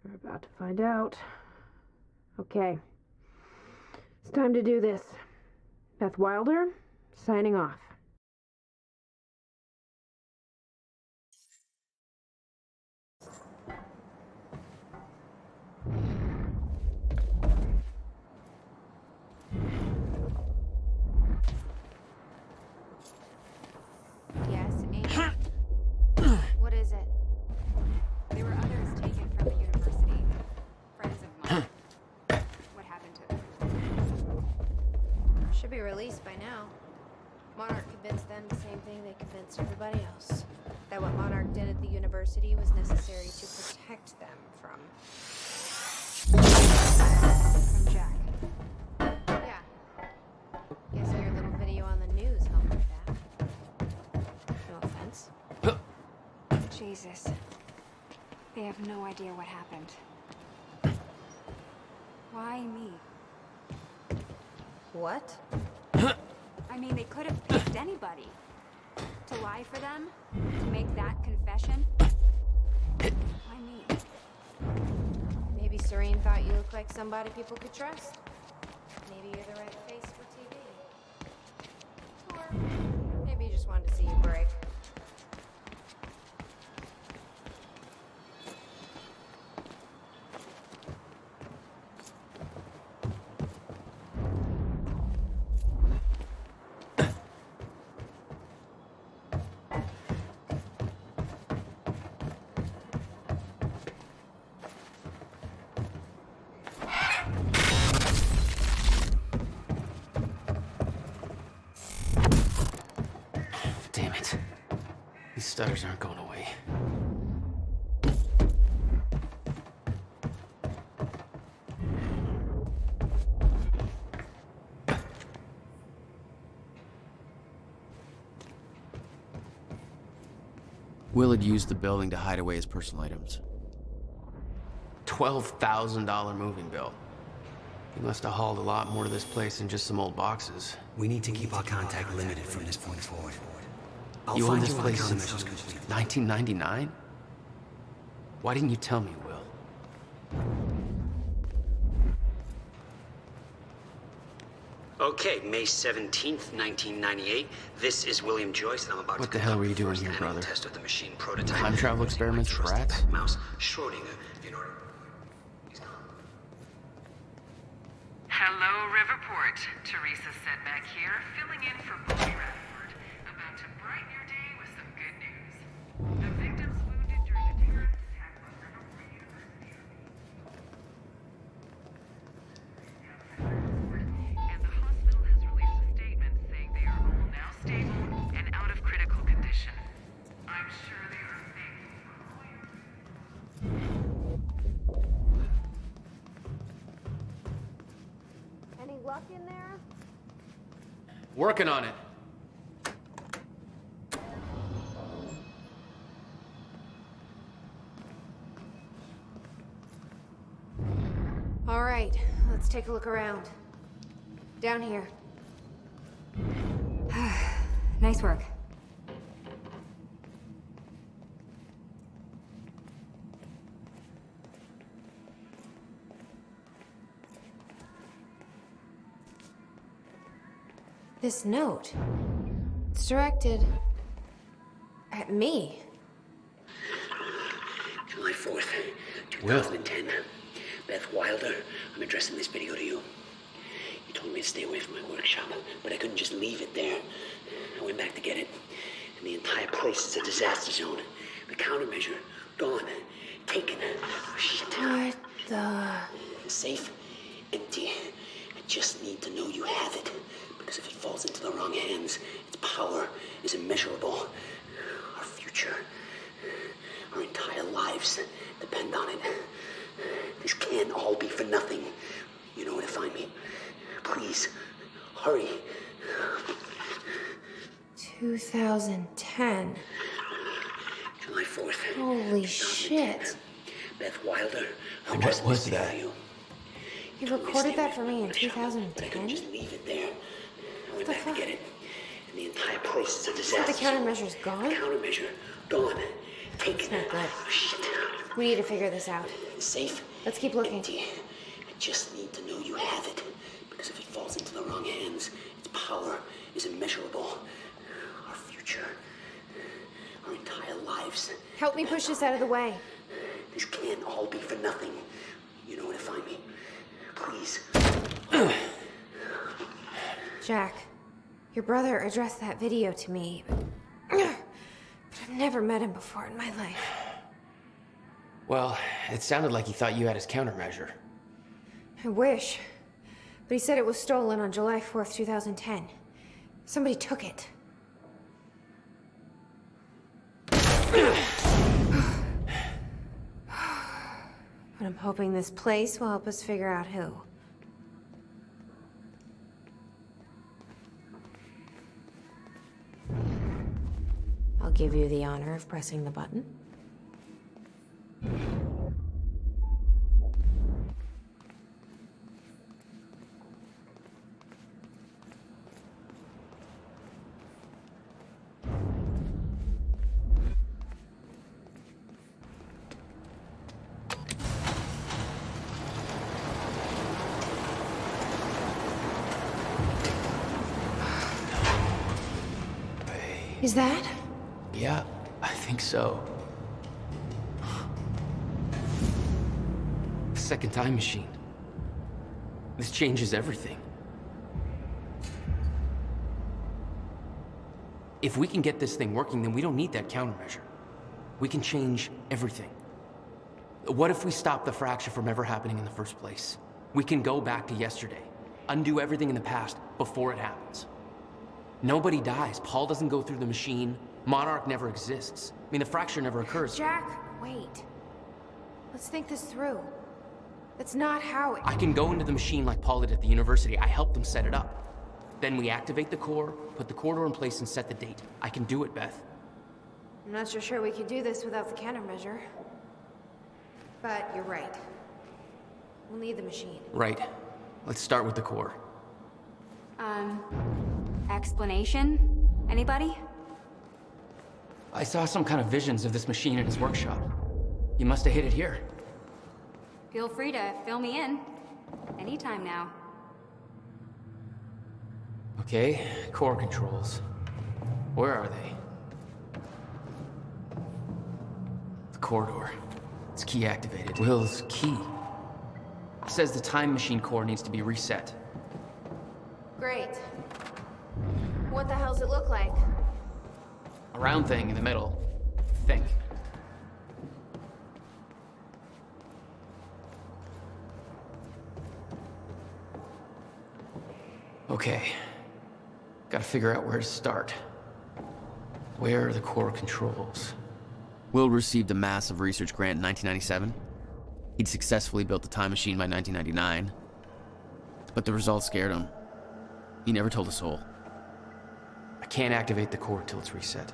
We're about to find out. Okay. It's time to do this. Beth Wilder, signing off. Yes, Amy? What is it? There were others taken from the university. Friends of mine. What happened to them? Should be released by now. Monarch convinced them the same thing they convinced everybody else. That what Monarch did at the university was necessary to protect them from Jack. Yeah. Guess your little video on the news helped with that. No offense. Jesus. They have no idea what happened. Why me? What? I mean, they could have picked anybody. To lie for them? To make that confession? Why me? Maybe Serene thought you looked like somebody people could trust. Maybe you're the right face for TV. Or maybe you just wanted to see you break. Damn it. These stutters aren't going away. Will had used the building to hide away his personal items. $12,000 moving bill. He must have hauled a lot more to this place than just some old boxes. We need to keep our contact limited from this point forward. You owned this place since 1999? Why didn't you tell me, Will? Okay, May 17th, 1998. This is William Joyce, and I'm about What to the hell were you conduct doing the here, first brother? animal test of the machine prototype. Time travel experiments for rats? Mouse Schrodinger, in order. Hello, Riverport. Teresa Sedmak here, filling in for Bobby Radford, about to brighten your day with some good news. The victims wounded during the terrorist attack on Riverport University and the hospital has released a statement saying they are all now stable and out of critical condition. I'm sure they are thankful for all your... Any luck in there? Working on it. All right, let's take a look around. Down here. Nice work. This note. It's directed at me. July 4th, 2010. Beth Wilder, I'm addressing this video to you. You told me to stay away from my workshop, but I couldn't just leave it there. I went back to get it, and the entire place is a disaster zone. The countermeasure, gone. Taken. Oh, shit. What the... The safe, empty. I just need to know you have it. Because if it falls into the wrong hands, its power is immeasurable. Our future, our entire lives depend on it. This can't all be for nothing. You know where to find me. Please, hurry. 2010. July 4th. Holy shit. Beth Wilder. What was that? You recorded that for me in 2010? But I couldn't just leave it there. I went back to get it. And the entire place is a disaster. The countermeasure's gone? The countermeasure, gone. Taken. Not good. Oh, shit. We need to figure this out. Safe. Let's keep looking. Empty. I just need to know you have it. Because if it falls into the wrong hands, its power is immeasurable. Our future, our entire lives. Help me push this out of the way. This can't all be for nothing. You know where to find me. Please. Jack, your brother addressed that video to me, but I've never met him before in my life. Well, it sounded like he thought you had his countermeasure. I wish. But he said it was stolen on July 4th, 2010. Somebody took it. But I'm hoping this place will help us figure out who. I'll give you the honor of pressing the button. Is that? Yeah, I think so. The second time machine. This changes everything. If we can get this thing working, then we don't need that countermeasure. We can change everything. What if we stop the fracture from ever happening in the first place? We can go back to yesterday, undo everything in the past before it happens. Nobody dies. Paul doesn't go through the machine. Monarch never exists. I mean, the fracture never occurs. Jack, wait. Let's think this through. That's not how it... I can go into the machine like Paul did at the university. I helped them set it up. Then we activate the core, put the corridor in place, and set the date. I can do it, Beth. I'm not so sure we could do this without the countermeasure. But you're right. We'll need the machine. Right. Let's start with the core. Explanation? Anybody? I saw some kind of visions of this machine in his workshop. You must have hid it here. Feel free to fill me in. Anytime now. Okay, core controls. Where are they? The corridor. It's key activated. Will's key. It says the time machine core needs to be reset. Great. What the hell's it look like? A round thing in the middle. Think. Okay. Gotta figure out where to start. Where are the core controls? Will received a massive research grant in 1997. He'd successfully built the time machine by 1999. But the results scared him. He never told a soul. I can't activate the core till it's reset.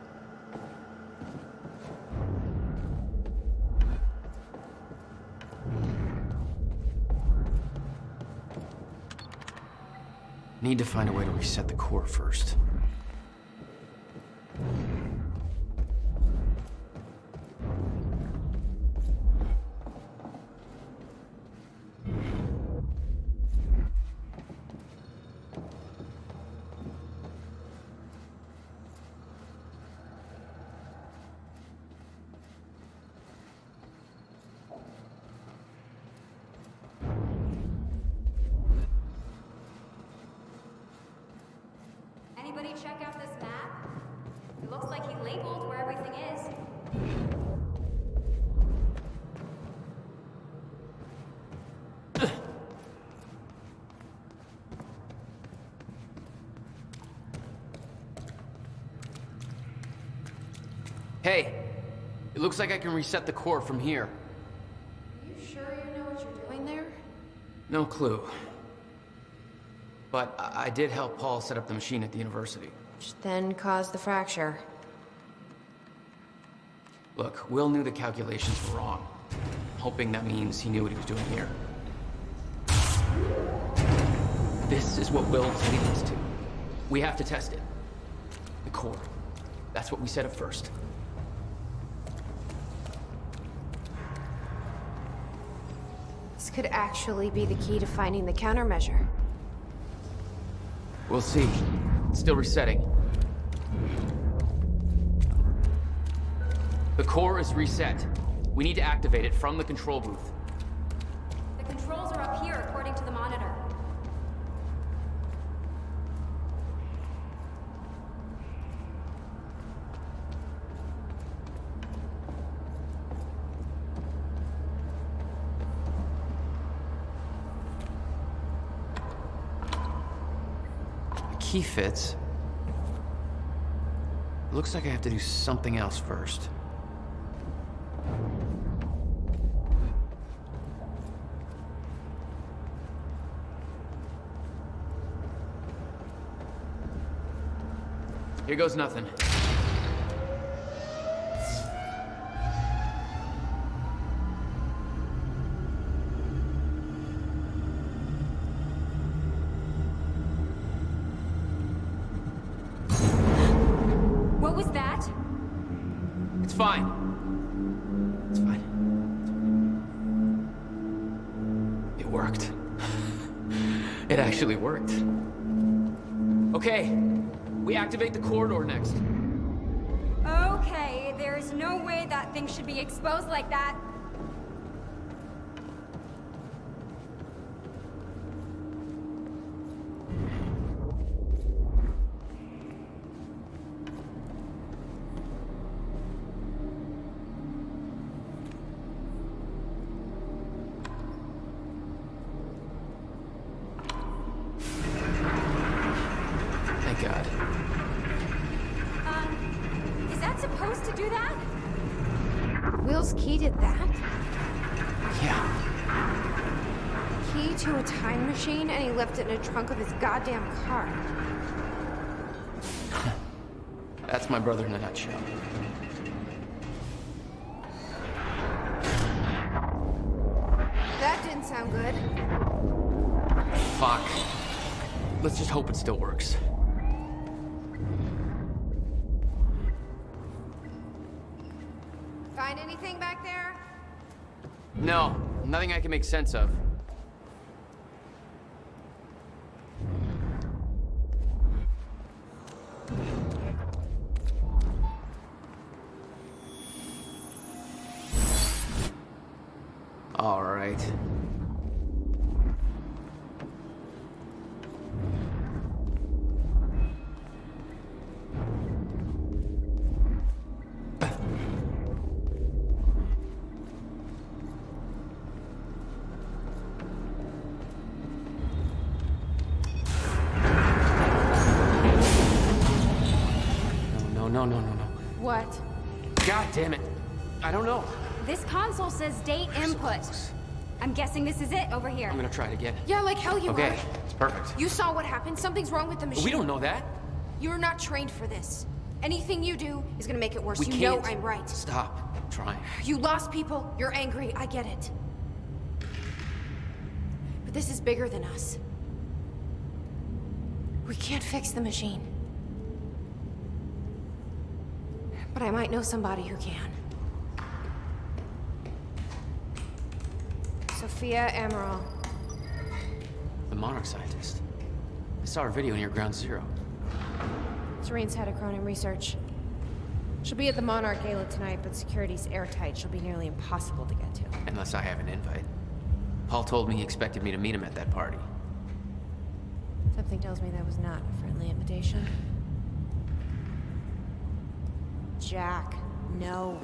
Need to find a way to reset the core first. Anybody check out this map? It looks like he labeled where everything is. Hey, it looks like I can reset the core from here. Are you sure you know what you're doing there? No clue. But I did help Paul set up the machine at the university. Which then caused the fracture. Look, Will knew the calculations were wrong. Hoping that means he knew what he was doing here. This is what Will was leading us to. We have to test it. The core. That's what we set up first. This could actually be the key to finding the countermeasure. We'll see. It's still resetting. The core is reset. We need to activate it from the control booth. The controls are up here according to the monitor. Key fits. Looks like I have to do something else first. Here goes nothing. What was that? It's fine. It's fine. It worked. It actually worked. Okay, we activate the corridor next. There's no way that thing should be exposed like that. Thank God. Is that supposed to do that? Will's key did that? Yeah. Key to a time machine, and he left it in the trunk of his goddamn car. That's my brother in a nutshell. That didn't sound good. Fuck. Let's just hope it still works. Find anything back there? No, nothing I can make sense of. All right. No. What? God damn it. I don't know. This console says date input. I'm guessing this is it over here. I'm gonna try it again. Yeah, like hell you Okay, are. it's perfect. You saw what happened. Something's wrong with the machine. We don't know that. You're not trained for this. Anything you do is gonna make it worse. We You can't. know I'm right. Stop trying. You lost people. You're angry. I get it. But this is bigger than us. We can't fix the machine. But I might know somebody who can. 𝕚𝖆𝖊. The Monarch scientist. I saw her video near Ground Zero. Serene's head of Cronin research. She'll be at the Monarch Gala tonight, but security's airtight. She'll be nearly impossible to get to. Unless I have an invite. Paul told me he expected me to meet him at that party. Something tells me that was not a friendly invitation. Jack, no.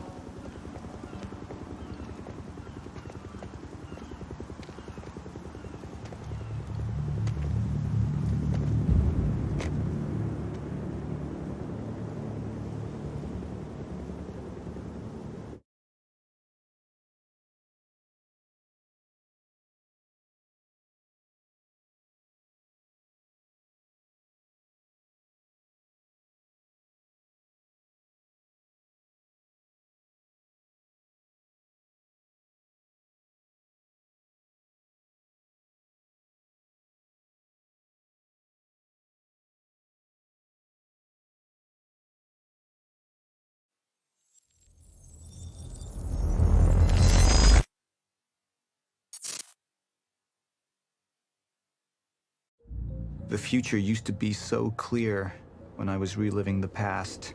The future used to be so clear when I was reliving the past.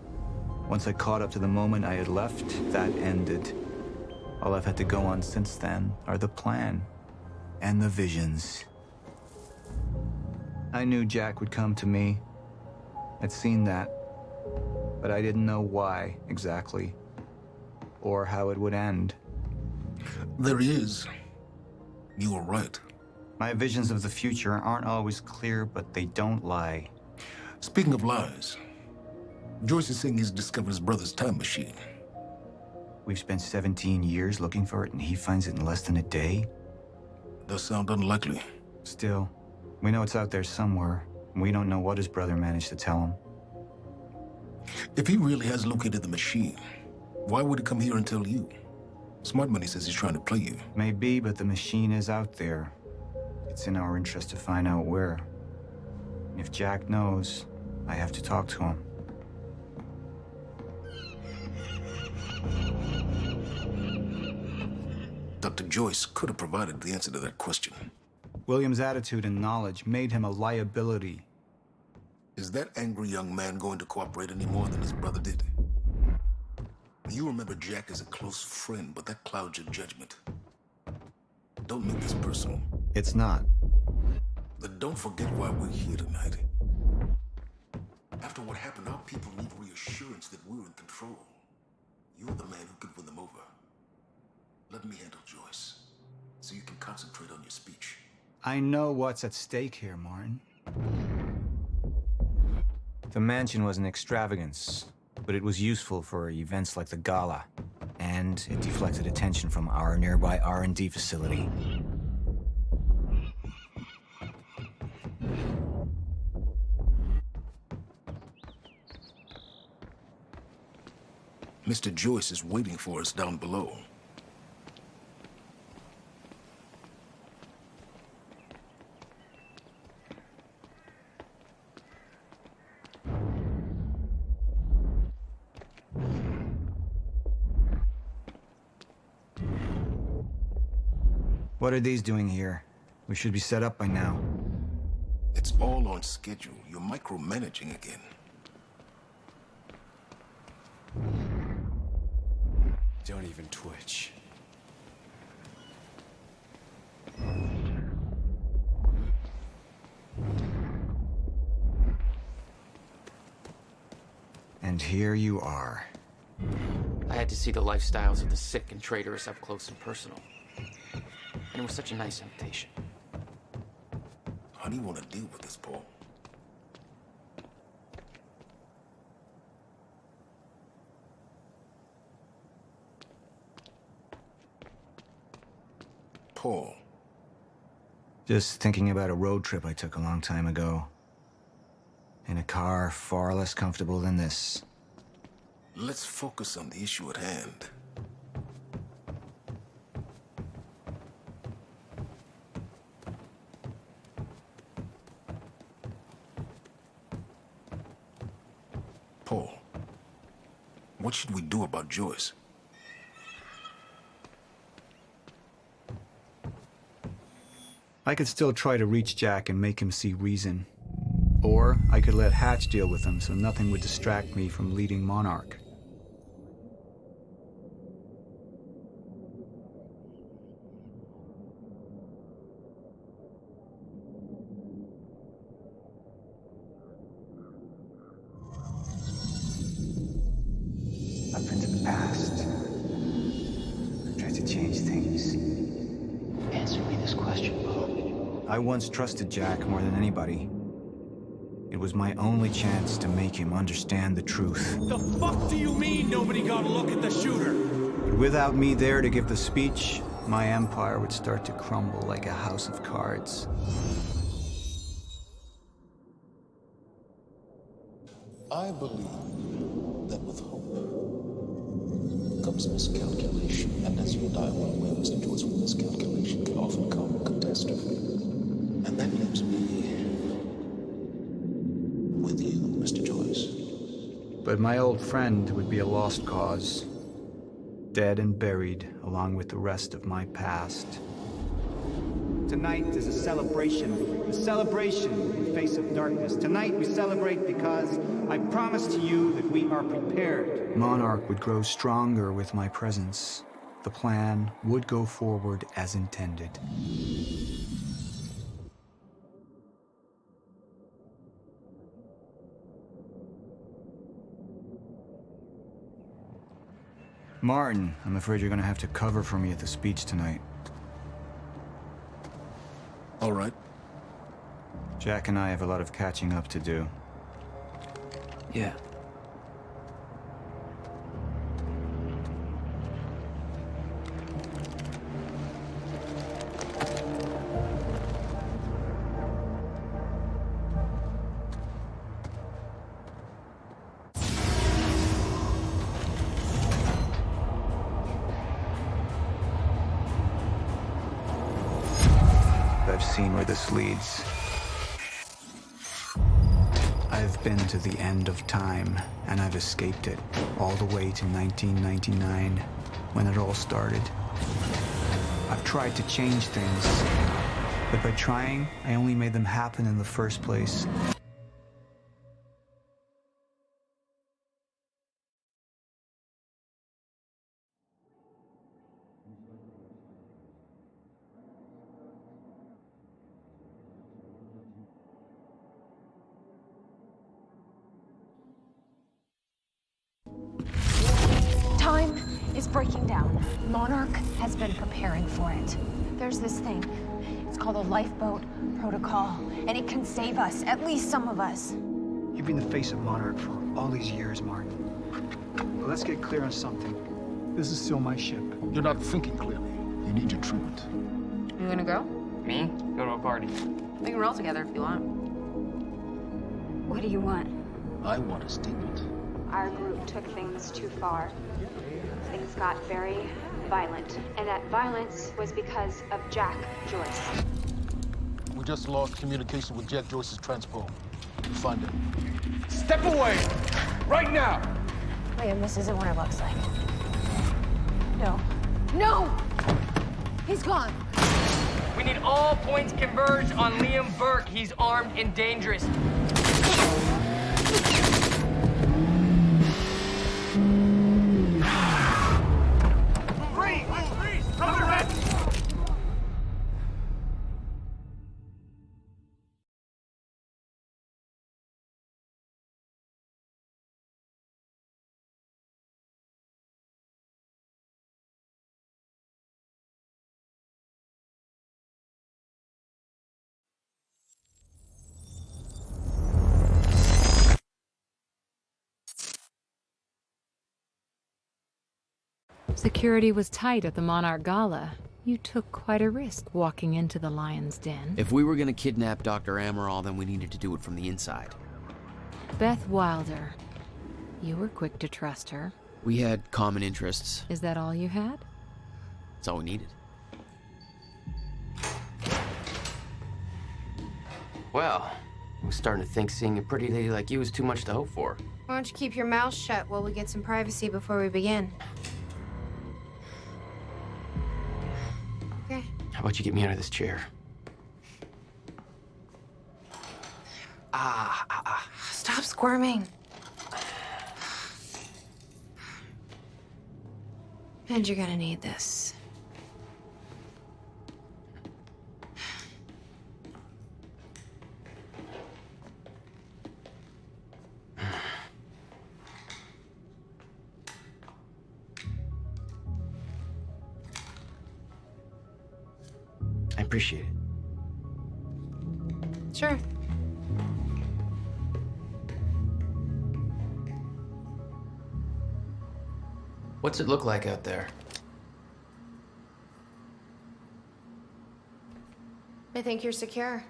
Once I caught up to the moment I had left, that ended. All I've had to go on since then are the plan and the visions. I knew Jack would come to me. I'd seen that, but I didn't know why exactly, or how it would end. There he is. You were right. My visions of the future aren't always clear, but they don't lie. Speaking of lies, Joyce is saying he's discovered his brother's time machine. We've spent 17 years looking for it, and he finds it in less than a day? Does sound unlikely. Still, we know it's out there somewhere. We don't know what his brother managed to tell him. If he really has located the machine, why would he come here and tell you? Smart Money says he's trying to play you. Maybe, but the machine is out there. It's in our interest to find out where. If Jack knows, I have to talk to him. Dr. Joyce could have provided the answer to that question. William's attitude and knowledge made him a liability. Is that angry young man going to cooperate any more than his brother did? You remember Jack as a close friend, but that clouds your judgment. Don't make this personal. It's not. Then don't forget why we're here tonight. After what happened, our people need reassurance that we're in control. You're the man who could win them over. Let me handle Joyce, so you can concentrate on your speech. I know what's at stake here, Martin. The mansion was an extravagance, but it was useful for events like the gala, and it deflected attention from our nearby R&D facility. Mr. Joyce is waiting for us down below. What are these doing here? We should be set up by now. It's all on schedule. You're micromanaging again. Don't even twitch. And here you are. I had to see the lifestyles of the sick and traitorous up close and personal. And it was such a nice invitation. How do you want to deal with this, Paul? Paul. Just thinking about a road trip I took a long time ago. In a car far less comfortable than this. Let's focus on the issue at hand. Paul, what should we do about Joyce? I could still try to reach Jack and make him see reason. Or I could let Hatch deal with him so nothing would distract me from leading Monarch. I've been to the past. I've tried to change things. Answer me this question, Paul. I once trusted Jack more than anybody. It was my only chance to make him understand the truth. The fuck do you mean nobody got a look at the shooter? But without me there to give the speech, my empire would start to crumble like a house of cards. I believe that with hope comes miscalculation, and as you and I well know, Mr. Joyce, with miscalculation can often come catastrophe. And that leaves me with you, Mr. Joyce. But my old friend would be a lost cause. Dead and buried, along with the rest of my past. Tonight is a celebration in the face of darkness. Tonight we celebrate because I promise to you that we are prepared. Monarch would grow stronger with my presence. The plan would go forward as intended. Martin, I'm afraid you're gonna have to cover for me at the speech tonight. All right. Jack and I have a lot of catching up to do. Yeah. I've seen where this leads. I've been to the end of time, and I've escaped it, all the way to 1999, when it all started. I've tried to change things, but by trying, I only made them happen in the first place. Time is breaking down. Monarch has been preparing for it. There's this thing. It's called a lifeboat protocol, and it can save us, at least some of us. You've been the face of Monarch for all these years, Martin. But let's get clear on something. This is still my ship. You're not thinking clearly. You need your treatment. You gonna go? Me? Go to a party. We can roll together if you want. What do you want? I want a statement. Our group took things too far. Things got very violent. And that violence was because of Jack Joyce. We just lost communication with Jack Joyce's transport. Find him. Step away! Right now! Liam, this isn't what it looks like. No. No! He's gone. We need all points converged on Liam Burke. He's armed and dangerous. Security was tight at the Monarch Gala. You took quite a risk walking into the lion's den. If we were gonna kidnap Dr. ''Ămrrh'', then we needed to do it from the inside. Beth Wilder. You were quick to trust her. We had common interests. Is that all you had? That's all we needed. Well, I'm starting to think seeing a pretty lady like you is too much to hope for. Why don't you keep your mouth shut while we get some privacy before we begin? Okay. How about you get me out of this chair? Stop squirming. And you're gonna need this. I appreciate it. Sure. What's it look like out there? I think you're secure.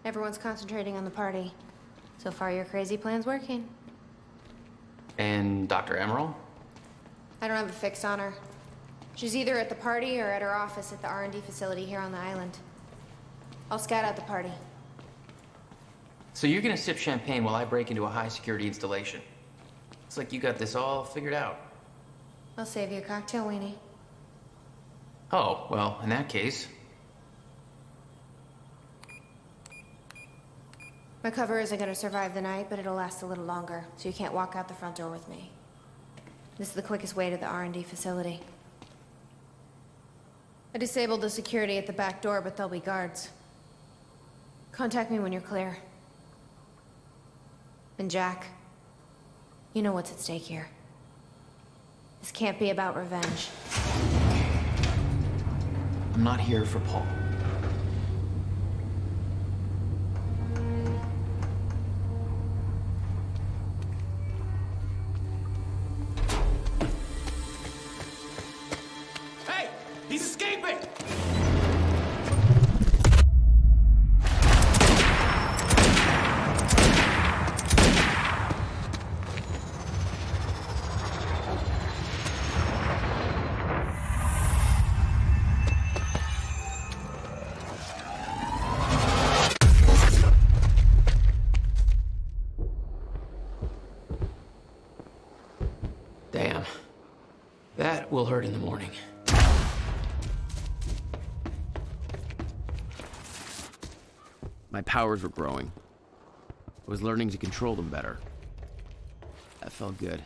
Everyone's concentrating on the party. So far, your crazy plan's working. And Dr. ''Ămrrh''? I don't have a fix on her. She's either at the party or at her office at the R&D facility here on the island. I'll scout out the party. So you're gonna sip champagne while I break into a high-security installation. It's like you got this all figured out. I'll save you a cocktail weenie. Oh, well, in that case... My cover isn't gonna survive the night, but it'll last a little longer, so you can't walk out the front door with me. This is the quickest way to the R&D facility. I disabled the security at the back door, but there'll be guards. Contact me when you're clear. And Jack, you know what's at stake here. This can't be about revenge. I'm not here for Paul. Hey! He's escaping! Damn. That will hurt in the morning. My powers were growing. I was learning to control them better. That felt good.